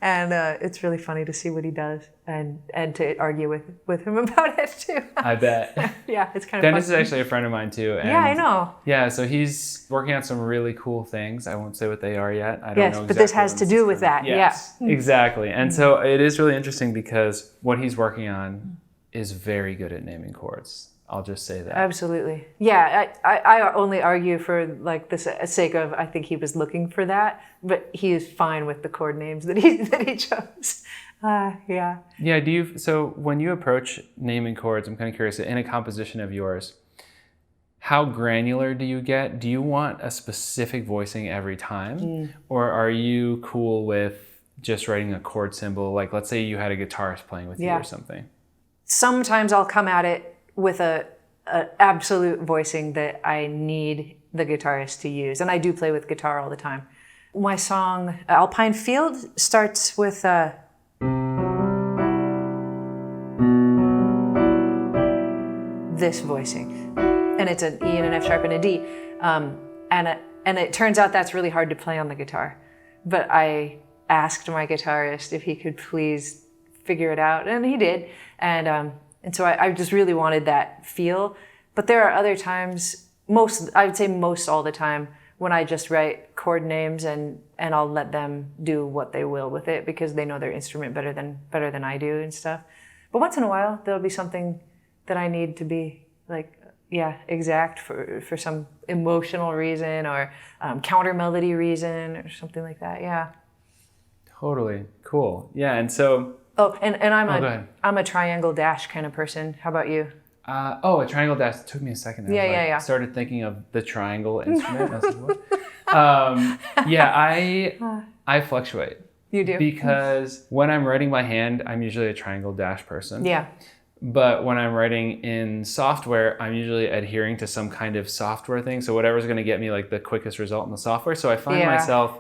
[SPEAKER 1] and it's really funny to see what he does and to argue with him about it too.
[SPEAKER 3] I bet.
[SPEAKER 1] Yeah, it's kind of
[SPEAKER 3] Dennis
[SPEAKER 1] fun.
[SPEAKER 3] is actually a friend of mine too. And
[SPEAKER 1] Yeah, I know.
[SPEAKER 3] Yeah, so he's working on some really cool things. I won't say what they are yet. I don't know exactly.
[SPEAKER 1] But this has to do with that.
[SPEAKER 3] Yes,
[SPEAKER 1] Yeah.
[SPEAKER 3] exactly. And so it is really interesting because what he's working on is very good at naming chords. I'll just say that.
[SPEAKER 1] Absolutely. Yeah, I only argue for like the sake of I think he was looking for that, but he is fine with the chord names that he chose. Yeah.
[SPEAKER 3] Yeah. So when you approach naming chords, I'm kind of curious, in a composition of yours, how granular do you get? Do you want a specific voicing every time? Or are you cool with just writing a chord symbol? Like let's say you had a guitarist playing with you or something. Sometimes
[SPEAKER 1] I'll come at it with a absolute voicing that I need the guitarist to use. And I do play with guitar all the time. My song, Alpine Field, starts with this voicing. And it's an E and an F sharp and a D. And it turns out that's really hard to play on the guitar. But I asked my guitarist if he could please figure it out, and he did. And so I just really wanted that feel. But there are other times, I would say most all the time, when I just write chord names and I'll let them do what they will with it because they know their instrument better than I do and stuff. But once in a while, there'll be something that I need to be like, yeah, exact for some emotional reason or counter melody reason or something like that. Yeah.
[SPEAKER 3] Totally. Cool. Yeah. And so.
[SPEAKER 1] Oh, and
[SPEAKER 3] go ahead.
[SPEAKER 1] I'm a triangle dash kind of person. How about you?
[SPEAKER 3] A triangle dash. It took me a second.
[SPEAKER 1] Yeah.
[SPEAKER 3] Started thinking of the triangle instrument. I was like, what? I fluctuate.
[SPEAKER 1] You do?
[SPEAKER 3] Because when I'm writing by hand, I'm usually a triangle dash person.
[SPEAKER 1] Yeah.
[SPEAKER 3] But when I'm writing in software, I'm usually adhering to some kind of software thing. So whatever's going to get me like the quickest result in the software. So I find myself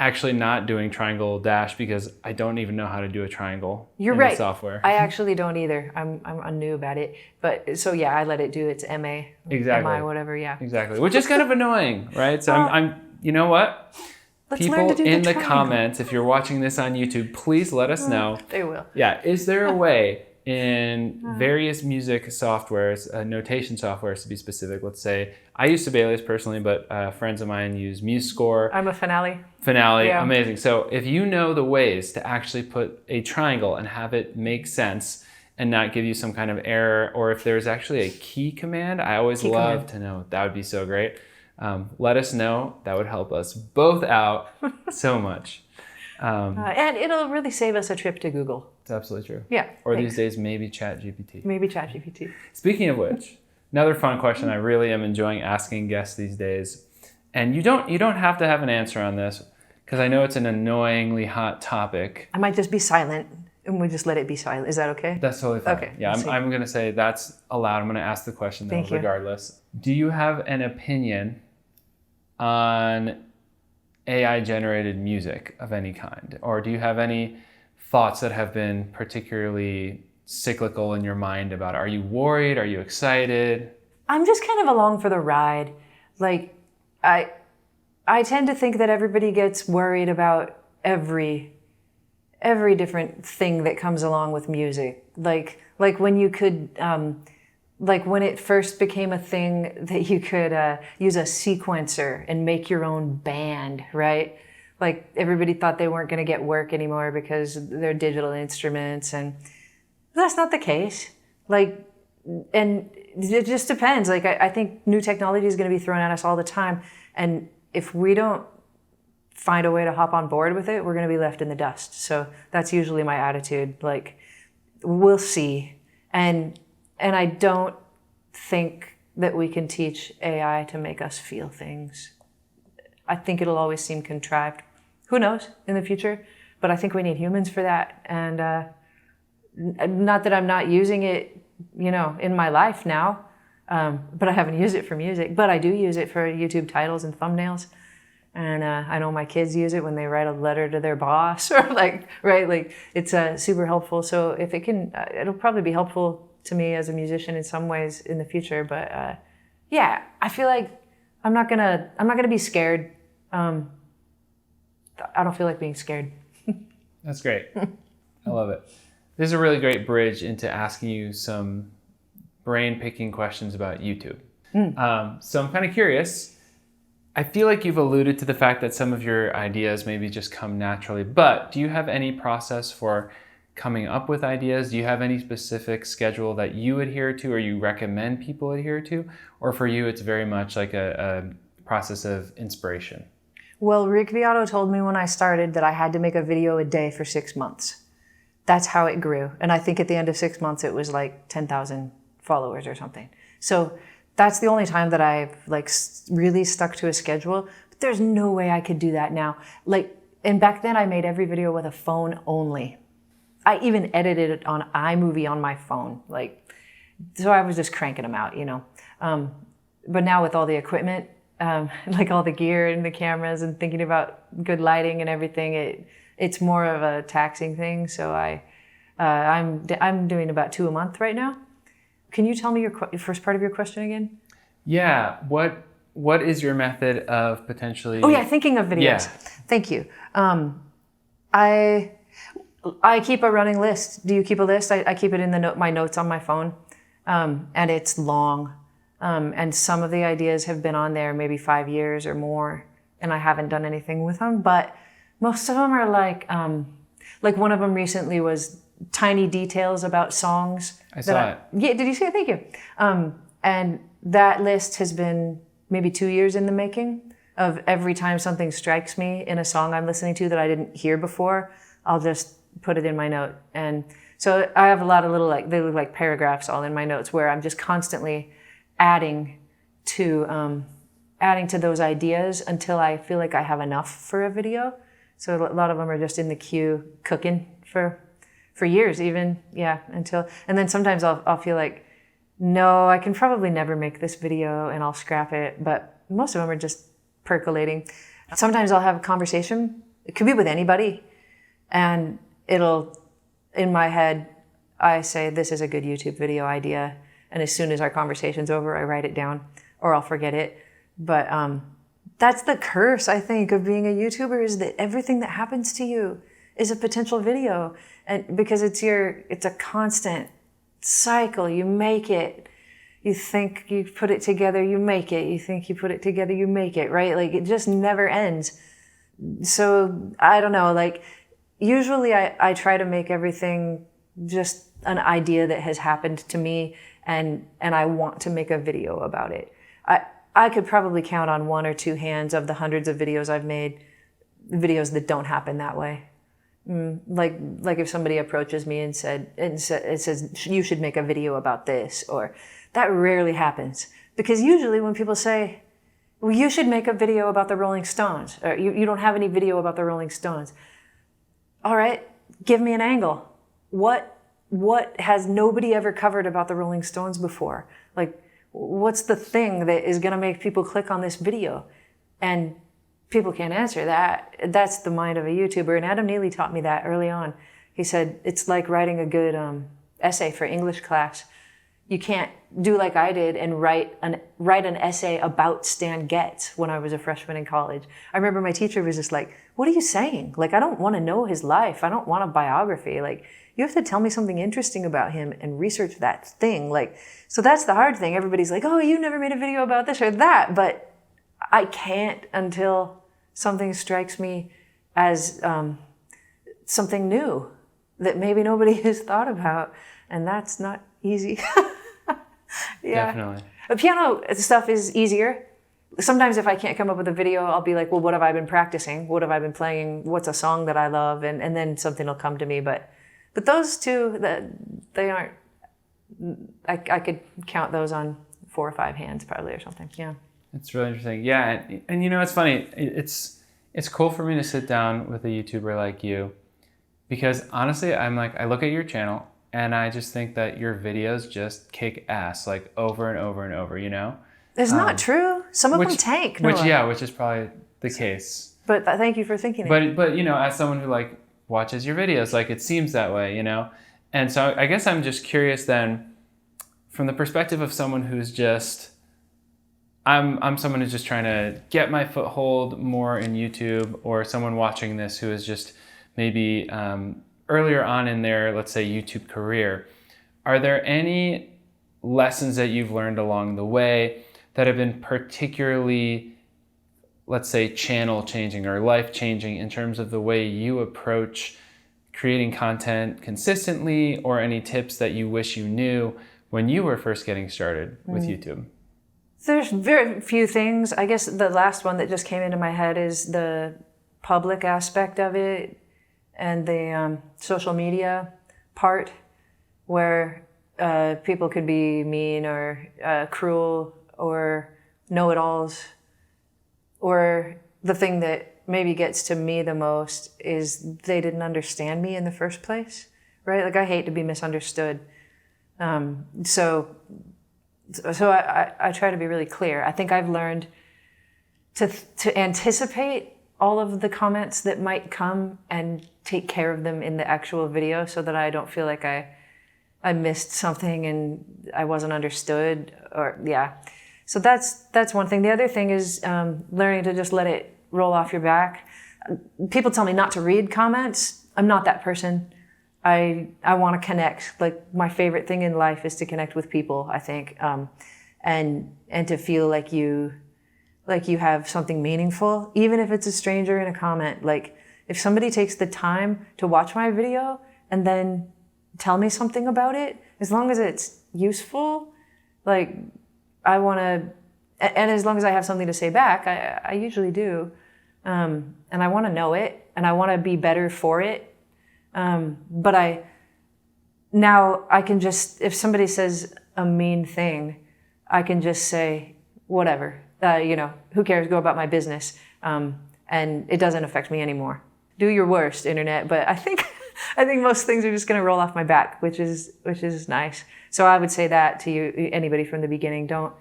[SPEAKER 3] actually not doing triangle dash because I don't even know how to do a triangle the software.
[SPEAKER 1] I actually don't either. I'm a noob at it. But so yeah, I let it do its MA.
[SPEAKER 3] Exactly.
[SPEAKER 1] MI, whatever, yeah.
[SPEAKER 3] Exactly. Which is kind of annoying, right? So I'm you know what?
[SPEAKER 1] Let's
[SPEAKER 3] People
[SPEAKER 1] learn to do
[SPEAKER 3] in the
[SPEAKER 1] triangle.
[SPEAKER 3] comments, if you're watching this on YouTube, please let us know.
[SPEAKER 1] They will.
[SPEAKER 3] Yeah. Is there a way in various music softwares, notation softwares to be specific? Let's say, I use Sibelius personally, but friends of mine use MuseScore.
[SPEAKER 1] I'm a Finale.
[SPEAKER 3] Yeah. Amazing. So if you know the ways to actually put a triangle and have it make sense and not give you some kind of error, or if there's actually a key command, I always love to know. That would be so great. Let us know. That would help us both out so much.
[SPEAKER 1] And it'll really save us a trip to Google.
[SPEAKER 3] It's absolutely true.
[SPEAKER 1] Yeah.
[SPEAKER 3] Or these days, maybe ChatGPT.
[SPEAKER 1] Maybe ChatGPT.
[SPEAKER 3] Speaking of which, another fun question I really am enjoying asking guests these days, and you don't have to have an answer on this because I know it's an annoyingly hot topic.
[SPEAKER 1] I might just be silent and we'll just let it be silent. Is that okay?
[SPEAKER 3] That's totally fine.
[SPEAKER 1] Okay.
[SPEAKER 3] Yeah, I'm going to say that's allowed. I'm going to ask the question though,
[SPEAKER 1] Thank you.
[SPEAKER 3] regardless. Do you have an opinion on AI-generated music of any kind? Or do you have any thoughts that have been particularly cyclical in your mind about it? Are you worried? Are you excited?
[SPEAKER 1] I'm just kind of along for the ride. Like, I tend to think that everybody gets worried about every different thing that comes along with music. Like when you could, like when it first became a thing that you could use a sequencer and make your own band, right? Like everybody thought they weren't going to get work anymore because they're digital instruments, and that's not the case. Like, and it just depends. Like I think new technology is going to be thrown at us all the time, and if we don't find a way to hop on board with it, we're going to be left in the dust. So that's usually my attitude. Like, we'll see. And I don't think that we can teach AI to make us feel things. I think it'll always seem contrived. Who knows in the future? But I think we need humans for that. And not that I'm not using it, in my life now, but I haven't used it for music. But I do use it for YouTube titles and thumbnails. And I know my kids use it when they write a letter to their boss or it's super helpful. So if it can, it'll probably be helpful to me as a musician in some ways in the future. But I feel like I'm not gonna be scared. I don't feel like being scared.
[SPEAKER 3] That's great. I love it. This is a really great bridge into asking you some brain-picking questions about YouTube. So I'm kind of curious. I feel like you've alluded to the fact that some of your ideas maybe just come naturally, but do you have any process for coming up with ideas? Do you have any specific schedule that you adhere to or you recommend people adhere to? Or for you, it's very much like a process of inspiration?
[SPEAKER 1] Well, Rick Beato told me when I started that I had to make a video a day for 6 months. That's how it grew. And I think at the end of 6 months, it was like 10,000 followers or something. So that's the only time that I've really stuck to a schedule. But there's no way I could do that now. And back then I made every video with a phone only. I even edited it on iMovie on my phone. So I was just cranking them out, But now with all the equipment, all the gear and the cameras and thinking about good lighting and everything, it's more of a taxing thing. So I'm doing about 2 a month right now. Can you tell me your first part of your question again?
[SPEAKER 3] Yeah. What is your method of potentially?
[SPEAKER 1] Oh yeah, thinking of videos.
[SPEAKER 3] Yeah.
[SPEAKER 1] Thank you. I keep a running list. Do you keep a list? I keep it in my notes on my phone, and it's long. And some of the ideas have been on there maybe 5 years or more, and I haven't done anything with them. But most of them are like one of them recently was tiny details about songs.
[SPEAKER 3] I saw it.
[SPEAKER 1] Yeah, did you see it? Thank you. And that list has been maybe 2 years in the making. Of every time something strikes me in a song I'm listening to that I didn't hear before, I'll just put it in my note. And so I have a lot of little, like, they look like paragraphs all in my notes where I'm just constantly adding to those ideas until I feel like I have enough for a video. So a lot of them are just in the queue cooking for years even, yeah, until, and then sometimes I'll feel like, no, I can probably never make this video and I'll scrap it, but most of them are just percolating. Sometimes I'll have a conversation, it could be with anybody, and it'll, in my head, I say, this is a good YouTube video idea, and as soon as our conversation's over, I write it down, or I'll forget it. But that's the curse, I think, of being a YouTuber, is that everything that happens to you is a potential video, and because it's a constant cycle. You make it, you think you put it together, you make it, you think you put it together, you make it, right? Like, it just never ends. So I don't know, like, usually I try to make everything just an idea that has happened to me, and I want to make a video about it. I could probably count on 1 or 2 hands of the hundreds of videos I've made, videos that don't happen that way. Like if somebody approaches me and it says, you should make a video about this, or that rarely happens. Because usually when people say, well, you should make a video about the Rolling Stones, or you don't have any video about the Rolling Stones. All right, give me an angle. What has nobody ever covered about the Rolling Stones before? Like, what's the thing that is going to make people click on this video? And people can't answer that. That's the mind of a YouTuber. And Adam Neely taught me that early on. He said, it's like writing a good essay for English class. You can't do like I did and write an essay about Stan Getz when I was a freshman in college. I remember my teacher was just like, what are you saying? Like, I don't want to know his life. I don't want a biography. Like, you have to tell me something interesting about him and research that thing. Like, so that's the hard thing. Everybody's like, oh, you never made a video about this or that. But I can't until something strikes me as something new that maybe nobody has thought about. And that's not easy. Yeah.
[SPEAKER 3] Definitely.
[SPEAKER 1] The piano stuff is easier. Sometimes if I can't come up with a video, I'll be like, well, what have I been practicing? What have I been playing? What's a song that I love? And then something will come to me. But those two, they aren't, I could count those on 4 or 5 hands probably or something. Yeah.
[SPEAKER 3] It's really interesting. Yeah. And you know, it's funny. It's cool for me to sit down with a YouTuber like you, because honestly, I'm like, I look at your channel and I just think that your videos just kick ass, like over and over and over, you know?
[SPEAKER 1] It's not true. Some of them tank, Noah.
[SPEAKER 3] Which is probably the case.
[SPEAKER 1] But thank you for thinking it.
[SPEAKER 3] But you know, as someone who like watches your videos, like it seems that way, you know? And so I guess I'm just curious then, from the perspective of someone who's just, I'm someone who's just trying to get my foothold more in YouTube, or someone watching this who is just maybe earlier on in their, let's say, YouTube career. Are there any lessons that you've learned along the way that have been particularly, let's say, channel changing or life changing in terms of the way you approach creating content consistently, or any tips that you wish you knew when you were first getting started with YouTube?
[SPEAKER 1] There's very few things. I guess the last one that just came into my head is the public aspect of it and the social media part, where people could be mean or cruel or know-it-alls. Or the thing that maybe gets to me the most is they didn't understand me in the first place, right? Like, I hate to be misunderstood. So I try to be really clear. I think I've learned to anticipate all of the comments that might come and take care of them in the actual video, so that I don't feel like I missed something and I wasn't understood, or yeah. So that's one thing. The other thing is learning to just let it roll off your back. People tell me not to read comments. I'm not that person. I want to connect. Like, my favorite thing in life is to connect with people, I think. and to feel like you have something meaningful, even if it's a stranger in a comment. Like if somebody takes the time to watch my video and then tell me something about it, as long as it's useful, like I want to, and as long as I have something to say back, I usually do. And I want to know it and I want to be better for it. But now I can just, if somebody says a mean thing, I can just say, whatever, who cares, go about my business. And it doesn't affect me anymore. Do your worst, internet. But I think most things are just going to roll off my back, which is nice. So I would say that to you, anybody from the beginning, don't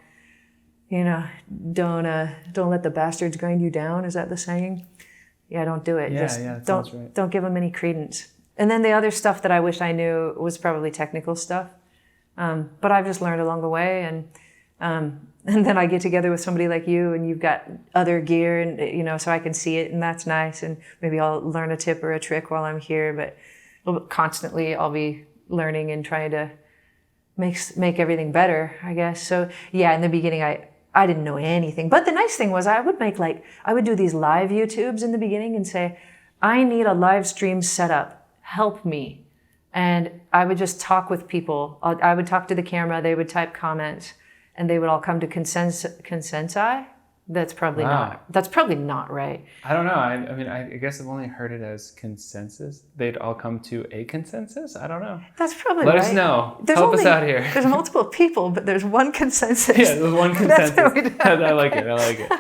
[SPEAKER 1] let the bastards grind you down. Is that the saying? Yeah, don't do it. Don't give them any credence. And then the other stuff that I wish I knew was probably technical stuff. But I've just learned along the way. And then I get together with somebody like you and you've got other gear and, so I can see it and that's nice. And maybe I'll learn a tip or a trick while I'm here, but constantly I'll be learning and trying to make everything better, I guess. So yeah, in the beginning, I didn't know anything. But the nice thing was I would do these live YouTubes in the beginning and say, I need a live stream setup. Help me. And I would just talk with people. I would talk to the camera. They would type comments and they would all come to consensi. That's probably not right.
[SPEAKER 3] I don't know. I mean, I guess I've only heard it as consensus. They'd all come to a consensus? I don't know.
[SPEAKER 1] That's probably right.
[SPEAKER 3] Let us know. Help us out here.
[SPEAKER 1] There's multiple people, but there's one consensus.
[SPEAKER 3] Yeah, there's one consensus. I like it.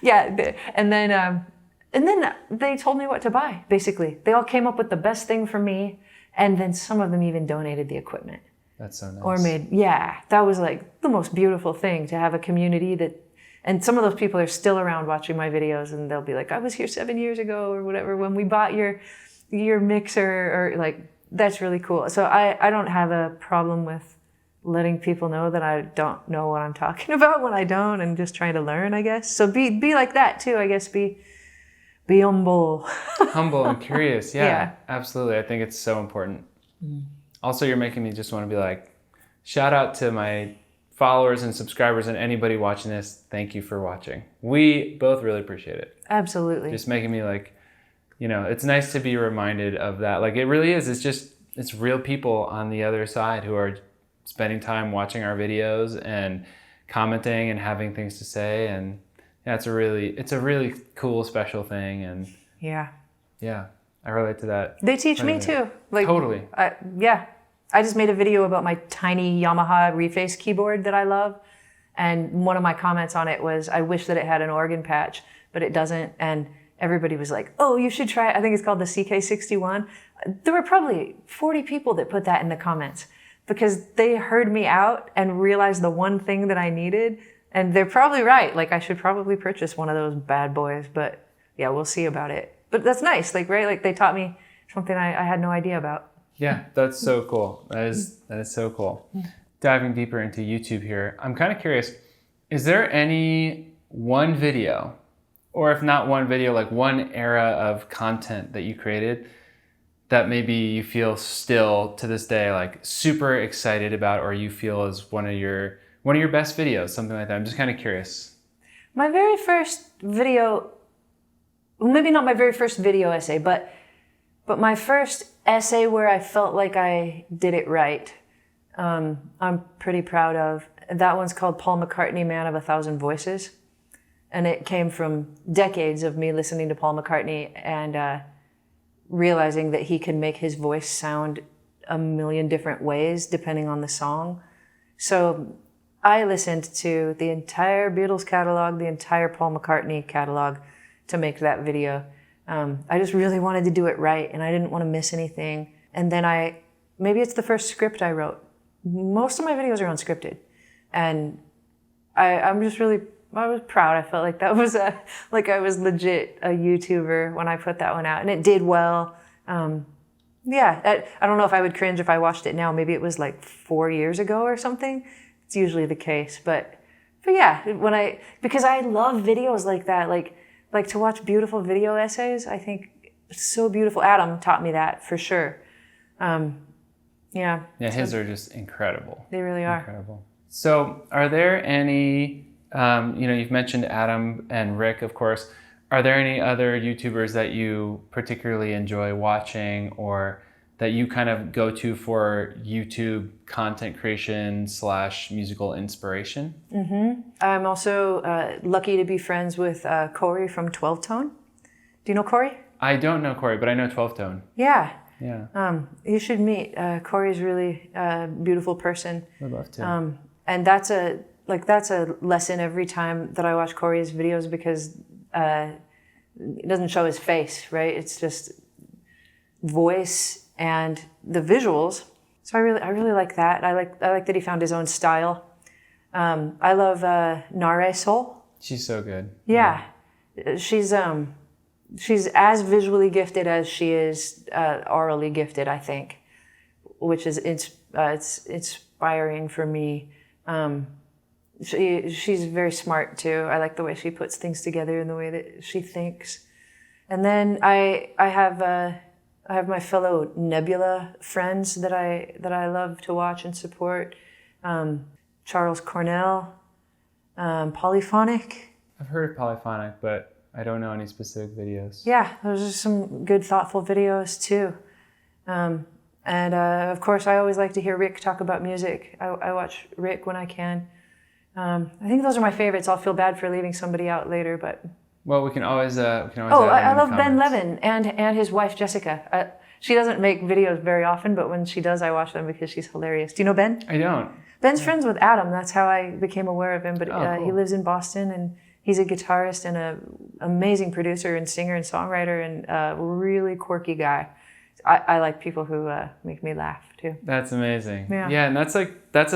[SPEAKER 1] Yeah, and then they told me what to buy, basically. They all came up with the best thing for me, and then some of them even donated the equipment.
[SPEAKER 3] That's so nice.
[SPEAKER 1] Or that was like the most beautiful thing, to have a community that. And some of those people are still around watching my videos and they'll be like, I was here 7 years ago or whatever when we bought your mixer, or like, that's really cool. So I don't have a problem with letting people know that I don't know what I'm talking about when I don't, and just trying to learn, I guess. So be like that too, I guess. Be humble.
[SPEAKER 3] Humble and curious. Yeah, absolutely. I think it's so important. Also, you're making me just want to be like, shout out to my followers and subscribers and anybody watching this. Thank you for watching. We both really appreciate it.
[SPEAKER 1] Absolutely.
[SPEAKER 3] Just making me like, it's nice to be reminded of that. Like it really is. It's real people on the other side who are spending time watching our videos and commenting and having things to say. And it's a really cool, special thing. And yeah, I relate to that.
[SPEAKER 1] They teach me too. Like
[SPEAKER 3] totally.
[SPEAKER 1] I just made a video about my tiny Yamaha Reface keyboard that I love. And one of my comments on it was, I wish that it had an organ patch, but it doesn't. And everybody was like, oh, you should try it. I think it's called the CK61. There were probably 40 people that put that in the comments because they heard me out and realized the one thing that I needed. And they're probably right. Like I should probably purchase one of those bad boys, but yeah, we'll see about it. But that's nice. Like, right? Like they taught me something I had no idea about.
[SPEAKER 3] Yeah, that's so cool. That is so cool. Diving deeper into YouTube here, I'm kind of curious, is there any one video, or if not one video, like one era of content that you created that maybe you feel still to this day like super excited about, or you feel is one of your best videos, something like that? I'm just kind of curious.
[SPEAKER 1] My very first video, maybe not my very first video essay, but my first essay where I felt like I did it right, I'm pretty proud of. That one's called Paul McCartney, Man of 1,000 Voices. And it came from decades of me listening to Paul McCartney and realizing that he can make his voice sound a million different ways depending on the song. So I listened to the entire Beatles catalog, the entire Paul McCartney catalog to make that video. I just really wanted to do it right and I didn't want to miss anything. And then maybe it's the first script I wrote. Most of my videos are unscripted. And I was proud. I felt like that was like I was legit a YouTuber when I put that one out, and it did well. I don't know if I would cringe if I watched it now. Maybe it was like 4 years ago or something. It's usually the case, but yeah, because I love videos like that, like to watch beautiful video essays. I think it's so beautiful. Adam taught me that for sure.
[SPEAKER 3] His are just incredible.
[SPEAKER 1] They really are.
[SPEAKER 3] Incredible. So are there any, you've mentioned Adam and Rick, of course. Are there any other YouTubers that you particularly enjoy watching or that you kind of go to for YouTube content creation / musical inspiration?
[SPEAKER 1] I'm also lucky to be friends with Corey from 12 Tone. Do you know Corey?
[SPEAKER 3] I don't know Corey, but I know 12 Tone.
[SPEAKER 1] Yeah.
[SPEAKER 3] Yeah.
[SPEAKER 1] You should meet. Corey's really a beautiful person.
[SPEAKER 3] I'd love to.
[SPEAKER 1] And that's a lesson every time that I watch Corey's videos because it doesn't show his face, right? It's just voice and the visuals. So I really like that. I like that he found his own style. I love Nare Soul.
[SPEAKER 3] She's so good.
[SPEAKER 1] Yeah. She's as visually gifted as she is orally gifted, I think, which is it's inspiring for me. She's very smart too. I like the way she puts things together and the way that she thinks. And then I have my fellow Nebula friends that I love to watch and support. Charles Cornell, Polyphonic.
[SPEAKER 3] I've heard of Polyphonic, but I don't know any specific videos.
[SPEAKER 1] Yeah, those are some good, thoughtful videos too. And of course, I always like to hear Rick talk about music. I watch Rick when I can. I think those are my favorites. I'll feel bad for leaving somebody out later, but...
[SPEAKER 3] Well, we can always add them
[SPEAKER 1] I
[SPEAKER 3] in
[SPEAKER 1] love
[SPEAKER 3] the
[SPEAKER 1] Ben
[SPEAKER 3] comments.
[SPEAKER 1] Levin and his wife, Jessica. She doesn't make videos very often, but when she does, I watch them because she's hilarious. Do you know Ben?
[SPEAKER 3] I don't.
[SPEAKER 1] Ben's friends with Adam. That's how I became aware of him. But
[SPEAKER 3] Cool.
[SPEAKER 1] he lives in Boston, and he's a guitarist and an amazing producer and singer and songwriter and a really quirky guy. I like people who make me laugh too.
[SPEAKER 3] That's amazing.
[SPEAKER 1] Yeah.
[SPEAKER 3] And that's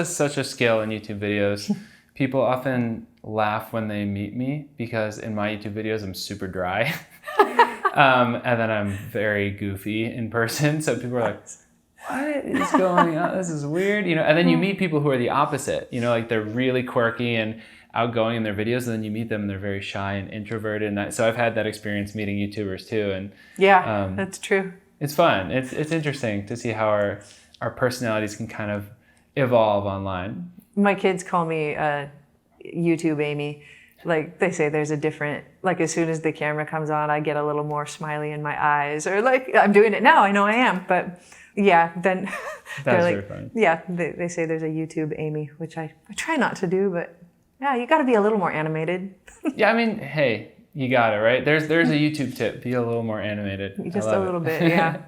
[SPEAKER 3] such a skill in YouTube videos. People often laugh when they meet me because in my YouTube videos I'm super dry. And then I'm very goofy in person. So people are like, what is going on? This is weird. And then you meet people who are the opposite. Like they're really quirky and outgoing in their videos, and then you meet them and they're very shy and introverted. And so I've had that experience meeting YouTubers too. And
[SPEAKER 1] yeah, that's true.
[SPEAKER 3] It's fun. It's interesting to see how our personalities can kind of evolve online.
[SPEAKER 1] My kids call me YouTube Aimee. Like they say there's a different, like as soon as the camera comes on, I get a little more smiley in my eyes, or like I'm doing it now, I know I am, but yeah, then
[SPEAKER 3] That's
[SPEAKER 1] like,
[SPEAKER 3] very fun.
[SPEAKER 1] yeah, they say there's a YouTube Aimee, which I try not to do, but yeah, you got to be a little more animated.
[SPEAKER 3] Yeah, I mean, hey, you got it, right? There's a YouTube tip. Be a little more animated.
[SPEAKER 1] Just a little bit, yeah.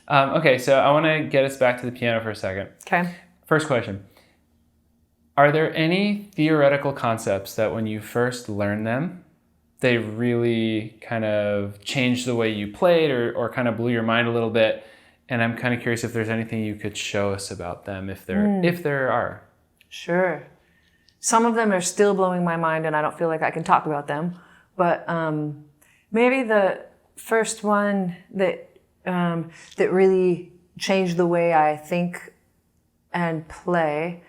[SPEAKER 3] Okay, so I want to get us back to the piano for a second.
[SPEAKER 1] Okay.
[SPEAKER 3] First question. Are there any theoretical concepts that when you first learn them, they really kind of changed the way you played or kind of blew your mind a little bit? And I'm kind of curious if there's anything you could show us about them, if there are.
[SPEAKER 1] Sure. Some of them are still blowing my mind and I don't feel like I can talk about them. But maybe the first one that really changed the way I think and play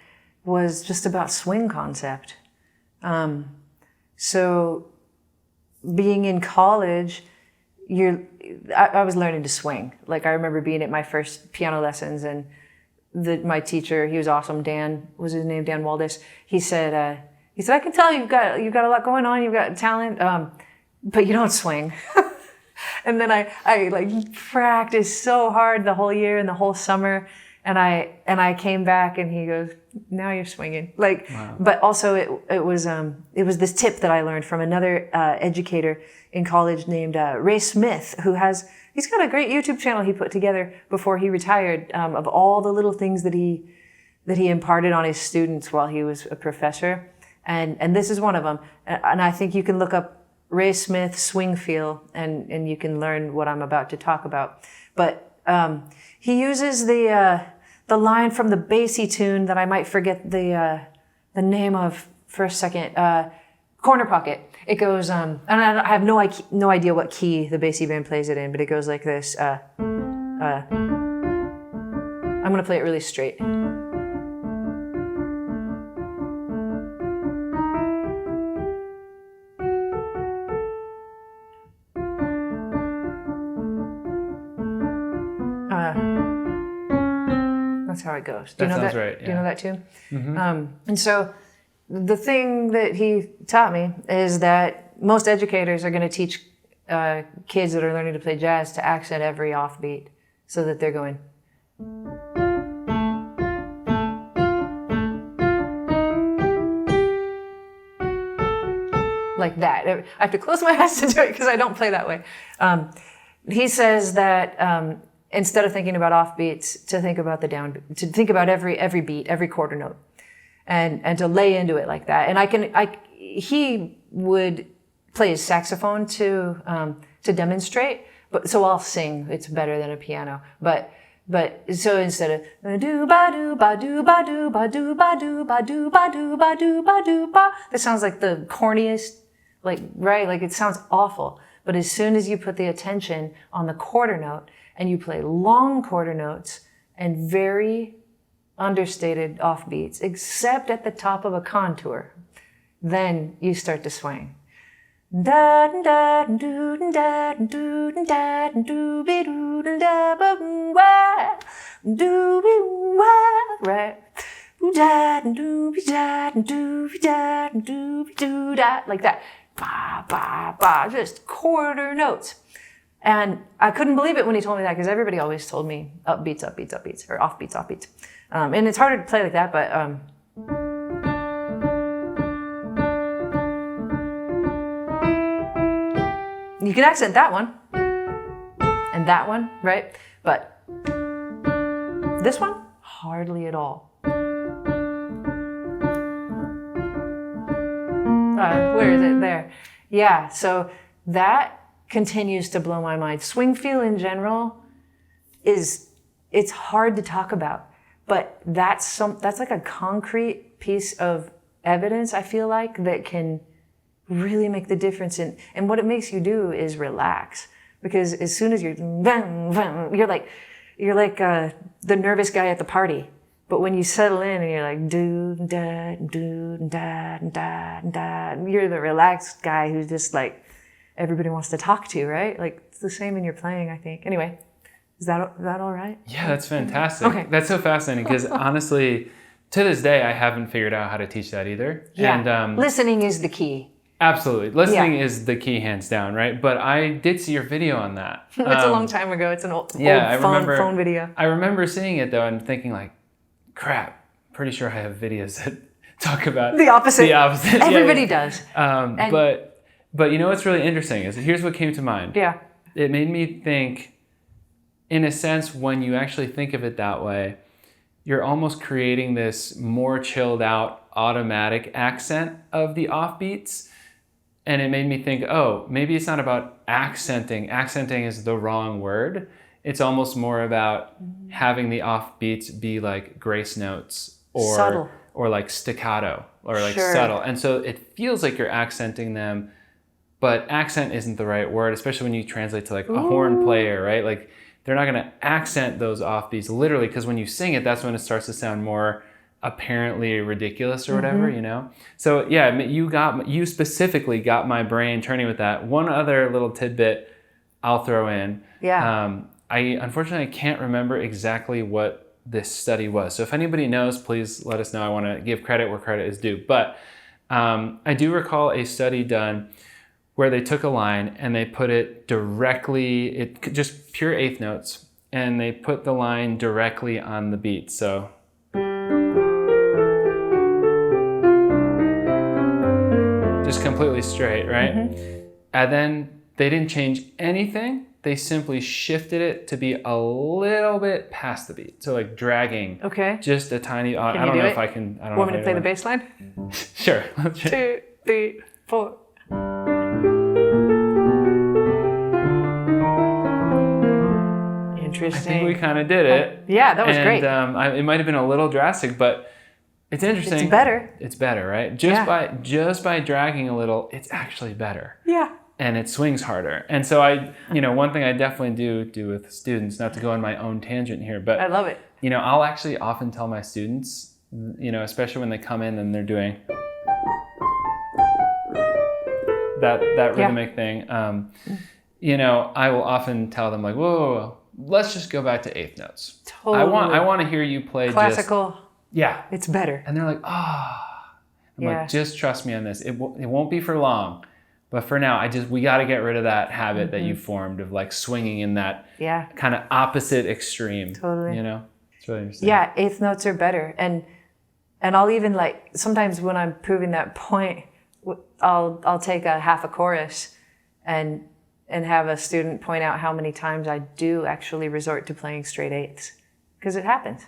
[SPEAKER 1] was just about swing concept. So being in college, I was learning to swing. Like I remember being at my first piano lessons and my teacher, he was awesome, Dan, was his name, Dan Waldis. He said, I can tell you've got a lot going on, you've got talent, but you don't swing. And then I like practiced so hard the whole year and the whole summer. And I came back and he goes, now you're swinging. Like, wow. But also it was this tip that I learned from another educator in college named Ray Smith, he's got a great YouTube channel he put together before he retired, of all the little things that he imparted on his students while he was a professor. And this is one of them. And I think you can look up Ray Smith swing feel and you can learn what I'm about to talk about. But he uses the line from the bassy tune that I might forget the name of for a second. Corner Pocket. It goes, and I have no idea what key the bassy band plays it in, but it goes like this. I'm gonna play it really straight. That's how it goes.
[SPEAKER 3] That sounds right. Yeah.
[SPEAKER 1] Do you know that tune? And so the thing that he taught me is that most educators are going to teach kids that are learning to play jazz to accent every offbeat so that they're going. Like that. I have to close my eyes to do it because I don't play that way. He says that instead of thinking about offbeats, to think about the down, to think about every beat, every quarter note, and to lay into it like that. And he would play his saxophone to demonstrate, but so I'll sing. It's better than a piano, but so instead of do ba do ba do ba do ba do ba do ba do ba do ba do ba do ba, that sounds like the corniest. Like it sounds awful. But as soon as you put the attention on the quarter note and you play long quarter notes and very understated offbeats, except at the top of a contour, then you start to swing. Da da do da do da do be do da ba wa do be wa, right? Da do be da do be da do be do da, like that. Ba, ba, ba, just quarter notes. And I couldn't believe it when he told me that because everybody always told me upbeats, upbeats, upbeats, or offbeats, offbeats. And it's harder to play like that, but you can accent that one and that one, right? But this one, hardly at all. Where is it? There. Yeah, so that continues to blow my mind. Swing feel in general it's hard to talk about, but that's like a concrete piece of evidence, I feel like, that can really make the difference. And what it makes you do is relax, because as soon as you're like the nervous guy at the party. But when you settle in and you're like, you're the relaxed guy who's just like, everybody wants to talk to, right? Like, it's the same in your playing, I think. Anyway, is that all right?
[SPEAKER 3] Yeah, that's fantastic.
[SPEAKER 1] Okay.
[SPEAKER 3] That's so fascinating because honestly, to this day, I haven't figured out how to teach that either.
[SPEAKER 1] Yeah.
[SPEAKER 3] And
[SPEAKER 1] listening is the key.
[SPEAKER 3] Absolutely. Listening is the key, hands down, right? But I did see your video on that.
[SPEAKER 1] It's a long time ago. It's an old phone video.
[SPEAKER 3] I remember seeing it, though, and thinking like, crap, pretty sure I have videos that talk about
[SPEAKER 1] the opposite.
[SPEAKER 3] The opposite.
[SPEAKER 1] Everybody does.
[SPEAKER 3] But you know what's really interesting is here's what came to mind.
[SPEAKER 1] Yeah.
[SPEAKER 3] It made me think, in a sense, when you actually think of it that way, you're almost creating this more chilled out automatic accent of the offbeats. And it made me think, oh, maybe it's not about accenting. Accenting is the wrong word. It's almost more about having the offbeats be like grace notes or
[SPEAKER 1] subtle,
[SPEAKER 3] or like staccato or like
[SPEAKER 1] sure.
[SPEAKER 3] subtle. And so it feels like you're accenting them, but accent isn't the right word, especially when you translate to like a horn player, right? Like they're not going to accent those offbeats literally, because when you sing it, that's when it starts to sound more apparently ridiculous or whatever, you know? So yeah, you specifically got my brain turning with that. One other little tidbit I'll throw in.
[SPEAKER 1] Yeah.
[SPEAKER 3] I unfortunately can't remember exactly what this study was. So if anybody knows, please let us know. I want to give credit where credit is due. But I do recall a study done where they took a line and they put it directly, just pure eighth notes, and they put the line directly on the beat. So just completely straight, right? And then they didn't change anything. They simply shifted it to be a little bit past the beat. So like dragging.
[SPEAKER 1] Okay.
[SPEAKER 3] Just a tiny, I
[SPEAKER 1] Can
[SPEAKER 3] don't
[SPEAKER 1] you
[SPEAKER 3] know
[SPEAKER 1] do
[SPEAKER 3] if
[SPEAKER 1] it?
[SPEAKER 3] I can. I don't
[SPEAKER 1] Want
[SPEAKER 3] know
[SPEAKER 1] me to play the bass line?
[SPEAKER 3] Sure.
[SPEAKER 1] 2, 3, 4. Interesting.
[SPEAKER 3] I think we kind of did it.
[SPEAKER 1] Yeah, that was great.
[SPEAKER 3] It might have been a little drastic, but it's interesting.
[SPEAKER 1] It's better.
[SPEAKER 3] It's better, right? Just by dragging a little, it's actually better.
[SPEAKER 1] Yeah.
[SPEAKER 3] And it swings harder. And so one thing I definitely do with students, not to go on my own tangent here, but
[SPEAKER 1] I love it.
[SPEAKER 3] I'll actually often tell my students, especially when they come in and they're doing that rhythmic thing, I will often tell them like, whoa, let's just go back to eighth notes.
[SPEAKER 1] Totally.
[SPEAKER 3] I want to hear you play
[SPEAKER 1] classical.
[SPEAKER 3] Yeah.
[SPEAKER 1] It's better.
[SPEAKER 3] And they're like, I'm
[SPEAKER 1] Yeah.
[SPEAKER 3] like, just trust me on this. It won't be for long. But for now, we got to get rid of that habit that you formed of like swinging in that kind of opposite extreme.
[SPEAKER 1] Totally.
[SPEAKER 3] You know? It's really interesting.
[SPEAKER 1] Yeah, eighth notes are better. And I'll even like, sometimes when I'm proving that point, I'll take a half a chorus and have a student point out how many times I do actually resort to playing straight eighths. Because it happens.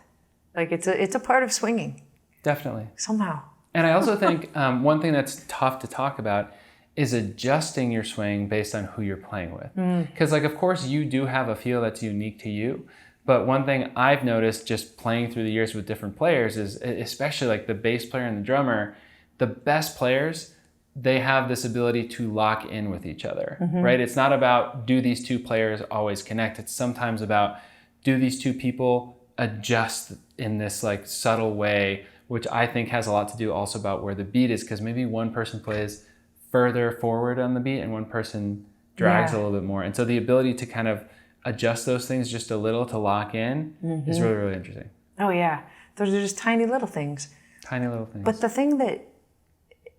[SPEAKER 1] Like it's a part of swinging.
[SPEAKER 3] Definitely.
[SPEAKER 1] Somehow.
[SPEAKER 3] And I also think one thing that's tough to talk about is adjusting your swing based on who you're playing with. Because like, of course, you do have a feel that's unique to you. But one thing I've noticed just playing through the years with different players is, especially like the bass player and the drummer, the best players, they have this ability to lock in with each other, right? It's not about, do these two players always connect? It's sometimes about, do these two people adjust in this like subtle way, which I think has a lot to do also about where the beat is, because maybe one person plays further forward on the beat and one person drags a little bit more. And so the ability to kind of adjust those things just a little to lock in is really, really interesting.
[SPEAKER 1] Oh yeah, those are just tiny little things.
[SPEAKER 3] Tiny little things.
[SPEAKER 1] But the thing that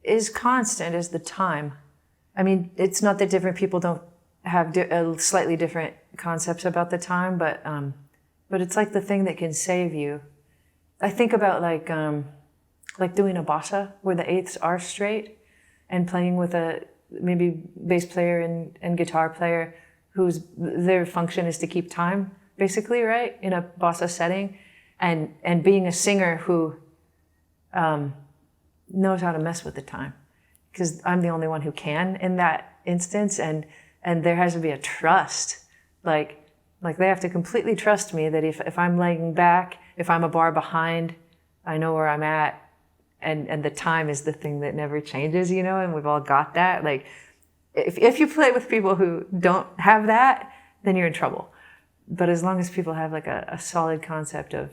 [SPEAKER 1] is constant is the time. I mean, it's not that different people don't have slightly different concepts about the time, but it's like the thing that can save you. I think about like doing a bossa where the eighths are straight, and playing with a maybe bass player and guitar player whose their function is to keep time, basically, right, in a bossa setting, and being a singer who knows how to mess with the time, because I'm the only one who can in that instance, and there has to be a trust, like they have to completely trust me that if I'm lagging back, if I'm a bar behind, I know where I'm at. And the time is the thing that never changes, you know, and we've all got that. Like, if you play with people who don't have that, then you're in trouble. But as long as people have like a solid concept of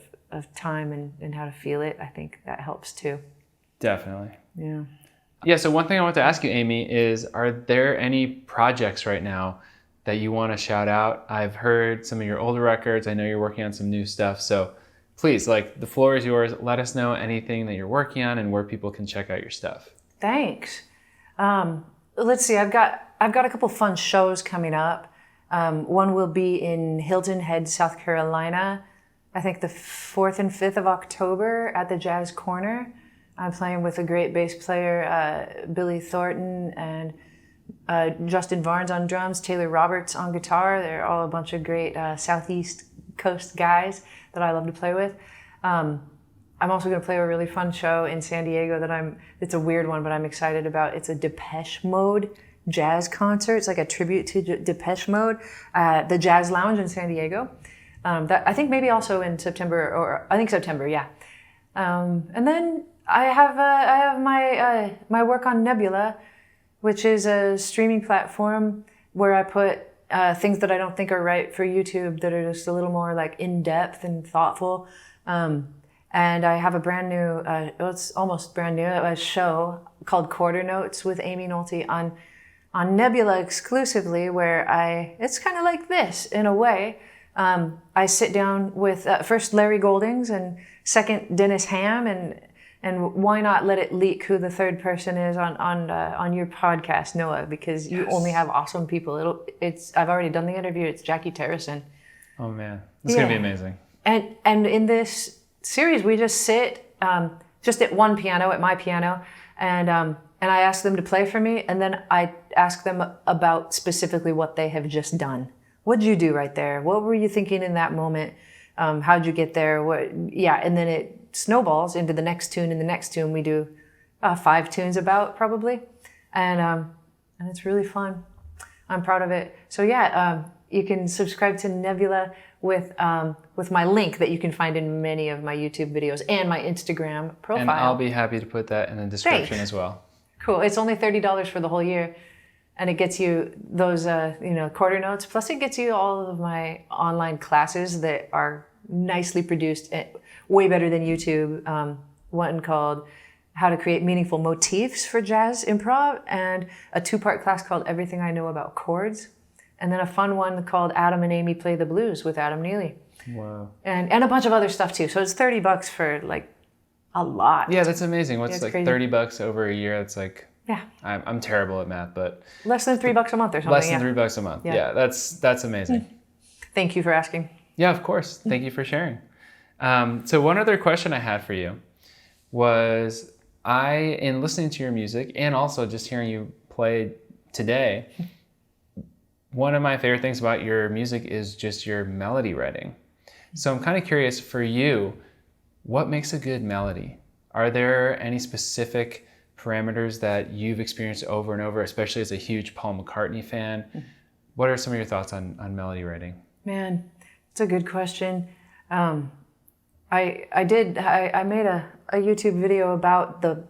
[SPEAKER 1] time and how to feel it, I think that helps too.
[SPEAKER 3] Definitely.
[SPEAKER 1] Yeah.
[SPEAKER 3] Yeah, so one thing I want to ask you, Aimee, is are there any projects right now that you want to shout out? I've heard some of your older records. I know you're working on some new stuff. So please, like, the floor is yours. Let us know anything that you're working on and where people can check out your stuff.
[SPEAKER 1] Thanks. Let's see. I've got a couple fun shows coming up. One will be in Hilton Head, South Carolina. I think the 4th and 5th of October at the Jazz Corner. I'm playing with a great bass player, Billy Thornton, and Justin Varnes on drums, Taylor Roberts on guitar. They're all a bunch of great Southeast Coast guys that I love to play with. I'm also going to play a really fun show in San Diego it's a weird one, but I'm excited about. It's a Depeche Mode jazz concert. It's like a tribute to Depeche Mode at the Jazz Lounge in San Diego. That I think maybe also in September, or I think September, yeah. And then I have my work on Nebula, which is a streaming platform where I put things that I don't think are right for YouTube that are just a little more like in-depth and thoughtful. And I have a brand new, it's almost brand new, a show called Quarter Notes with Aimee Nolte on Nebula exclusively, where it's kind of like this in a way. I sit down with first Larry Goldings and second Dennis Ham, and why not let it leak who the third person is on your podcast, Noah? Because you only have awesome people. I've already done the interview. It's Jackie Terrison.
[SPEAKER 3] Oh man, it's gonna be amazing.
[SPEAKER 1] And in this series, we just sit just at one piano, at my piano, and I ask them to play for me, and then I ask them about specifically what they have just done. What'd you do right there? What were you thinking in that moment? How'd you get there? And then it snowballs into the next tune, and the next tune we do 5 tunes about probably, and it's really fun. I'm proud of it. So you can subscribe to Nebula with my link that you can find in many of my YouTube videos and my Instagram profile.
[SPEAKER 3] And I'll be happy to put that in the description as well.
[SPEAKER 1] Cool. It's only $30 for the whole year, and it gets you those quarter notes. Plus, it gets you all of my online classes that are nicely produced, way better than YouTube. One called How to Create Meaningful Motifs for Jazz Improv, and a 2-part class called Everything I Know About Chords. and then a fun one called Adam and Amy Play the Blues with Adam Neely.
[SPEAKER 3] Wow.
[SPEAKER 1] And a bunch of other stuff too. So it's $30 for like a lot.
[SPEAKER 3] Yeah, that's amazing. What's like
[SPEAKER 1] crazy.
[SPEAKER 3] $30 over a year? That's like,
[SPEAKER 1] yeah,
[SPEAKER 3] I'm terrible at math, but
[SPEAKER 1] less than $3 a month or something.
[SPEAKER 3] less than $3 a month. Yeah, that's amazing.
[SPEAKER 1] Thank you for asking.
[SPEAKER 3] Yeah, of course. Thank you for sharing. So one other question I had for you was, in listening to your music and also just hearing you play today, one of my favorite things about your music is just your melody writing. So I'm kind of curious for you, what makes a good melody? Are there any specific parameters that you've experienced over and over, especially as a huge Paul McCartney fan? What are some of your thoughts on melody writing?
[SPEAKER 1] Man, it's a good question. I made a YouTube video about the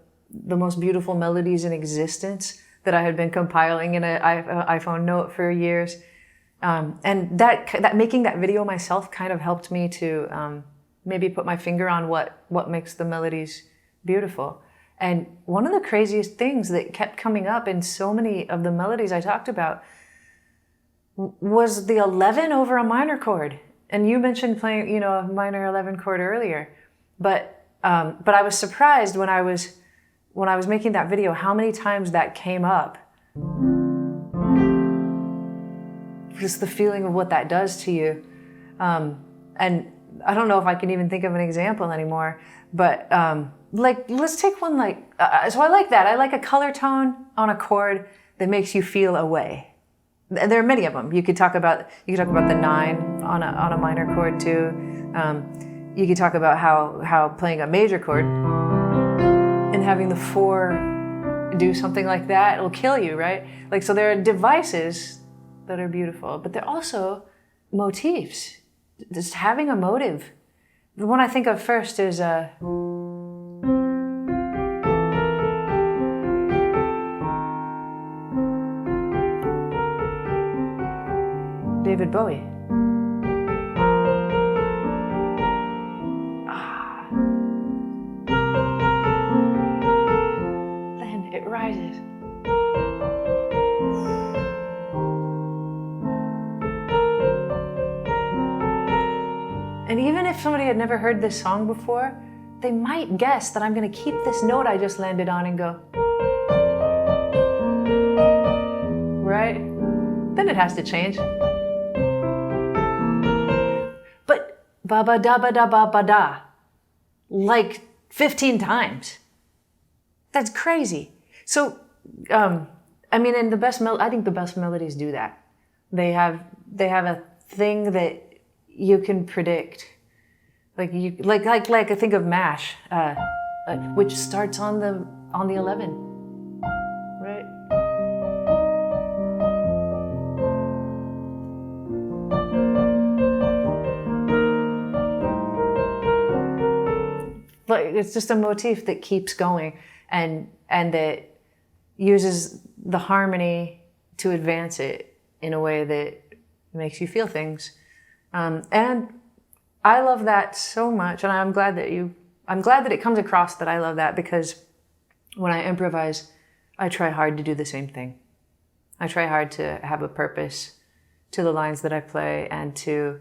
[SPEAKER 1] most beautiful melodies in existence that I had been compiling in an iPhone note for years. And that making that video myself kind of helped me to maybe put my finger on what makes the melodies beautiful. And one of the craziest things that kept coming up in so many of the melodies I talked about was the 11 over a minor chord. And you mentioned playing, a minor 11 chord earlier, but I was surprised when I was making that video how many times that came up. Just the feeling of what that does to you. And I don't know if I can even think of an example anymore, but let's take one so I like that. I like a color tone on a chord that makes you feel away. There are many of them. You could talk about the 9 on a minor chord too. You could talk about how playing a major chord and having the 4 do something like that will kill you, right? Like, so there are devices that are beautiful, but they're also motifs. Just having a motive. The one I think of first is David Bowie. Then it rises. And even if somebody had never heard this song before, they might guess that I'm going to keep this note I just landed on and go, right? Then it has to change. Ba ba da ba da ba ba da, like 15 times. That's crazy. So, and I think the best melodies do that. They have a thing that you can predict. Like I think of MASH, which starts on the 11, right? But it's just a motif that keeps going and that uses the harmony to advance it in a way that makes you feel things. And I love that so much, and I'm glad that it comes across that I love that, because when I improvise, I try hard to do the same thing. I try hard to have a purpose to the lines that I play and to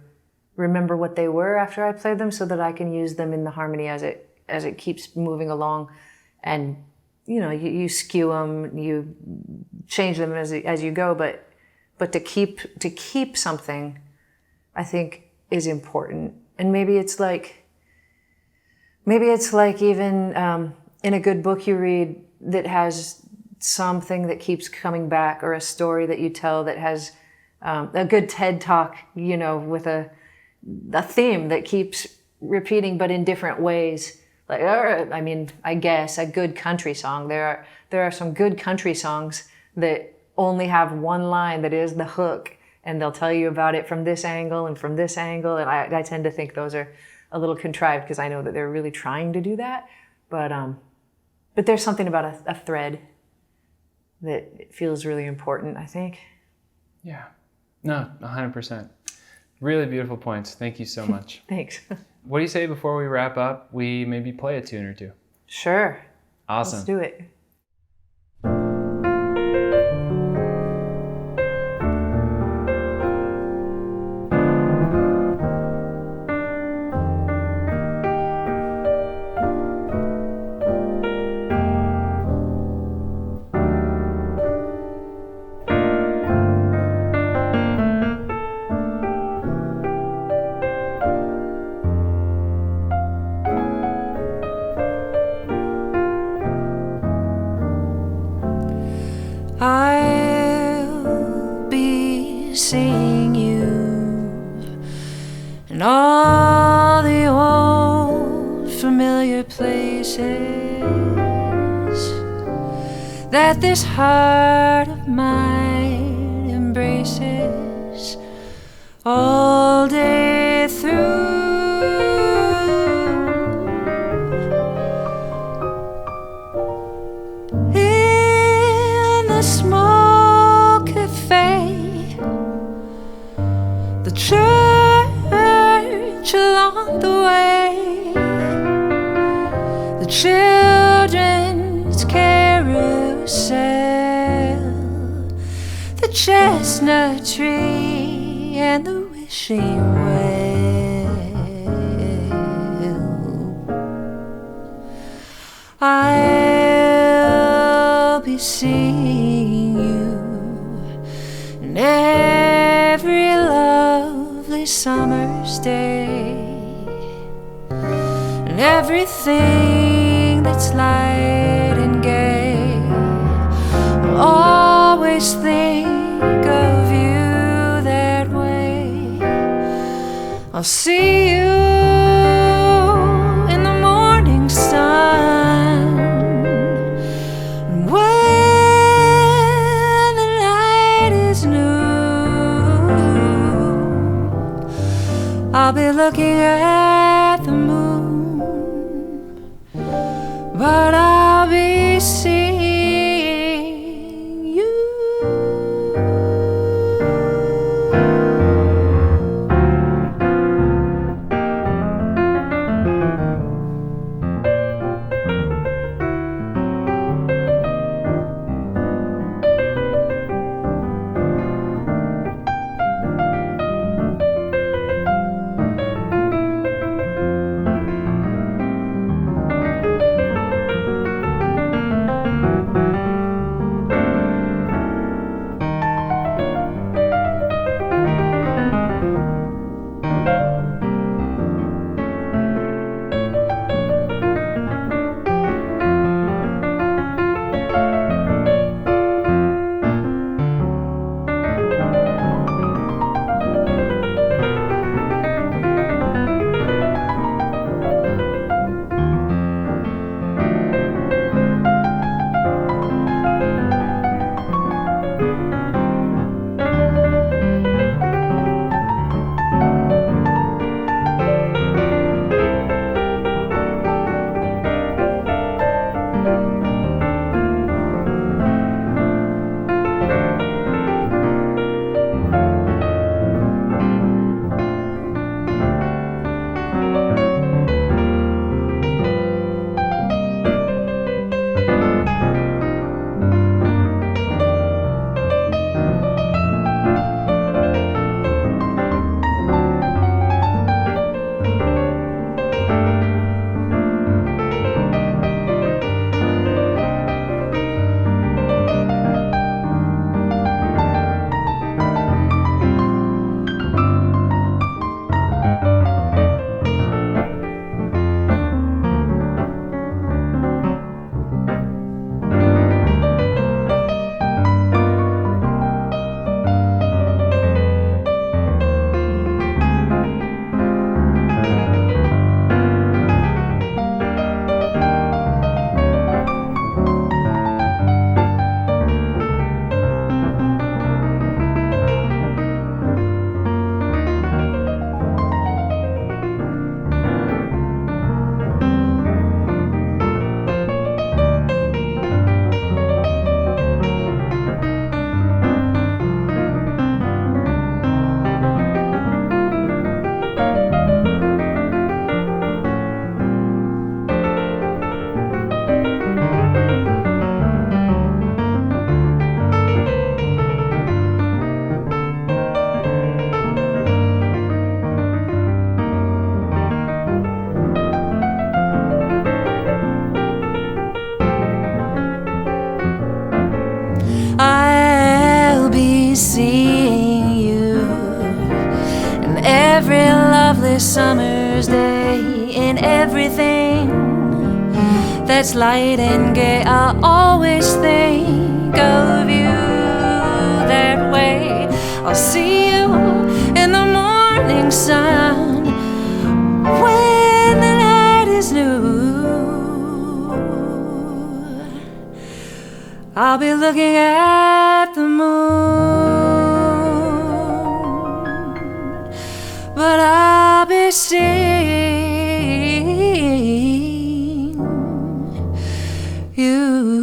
[SPEAKER 1] remember what they were after I play them so that I can use them in the harmony as it keeps moving along. And you skew them, you change them as you go, but to keep something, I think, is important. And maybe it's like even in a good book you read that has something that keeps coming back, or a story that you tell that has a good TED talk, with a theme that keeps repeating but in different ways. I guess a good country song. There are some good country songs that only have one line that is the hook, and they'll tell you about it from this angle and from this angle. And I tend to think those are a little contrived, because I know that they're really trying to do that. But there's something about a thread that feels really important, I think.
[SPEAKER 3] Yeah. No, 100%. Really beautiful points. Thank you so much.
[SPEAKER 1] Thanks.
[SPEAKER 3] What do you say before we wrap up, we maybe play a tune or two?
[SPEAKER 1] Sure.
[SPEAKER 3] Awesome.
[SPEAKER 1] Let's do it.
[SPEAKER 2] and all the old familiar places that this heart of mine embraces all day through. In the small cafe, the church along the way, the children's carousel, the chestnut tree and the wishing well. I'll be seeing you in every lovely summer's day, and everything that's light and gay. I'll always think of you that way. I'll see you in the morning sun, and when the night is new, I'll be looking at the moon, but I'll be seeing you. seeing you. And every lovely summer's day, in everything that's light and gay, I'll always think of you that way. I'll see you in the morning sun, I'll be looking at the moon, but I'll be seeing you.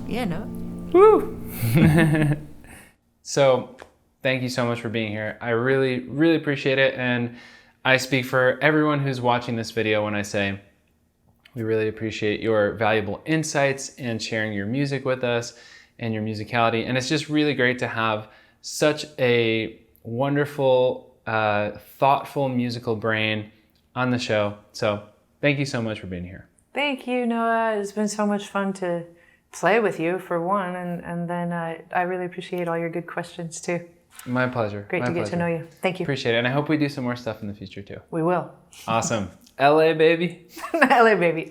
[SPEAKER 2] Yeah, no.
[SPEAKER 3] Woo! So, thank you so much for being here. I really, really appreciate it. And I speak for everyone who's watching this video when I say we really appreciate your valuable insights and sharing your music with us and your musicality. And it's just really great to have such a wonderful, thoughtful musical brain on the show. So, thank you so much for being here.
[SPEAKER 1] Thank you, Noah. It's been so much fun to play with you, for one, and then I really appreciate all your good questions too.
[SPEAKER 3] My pleasure.
[SPEAKER 1] Great to get to know you. Thank you.
[SPEAKER 3] Appreciate it. And I hope we do some more stuff in the future too.
[SPEAKER 1] We will.
[SPEAKER 3] Awesome. LA, baby.
[SPEAKER 1] LA, baby.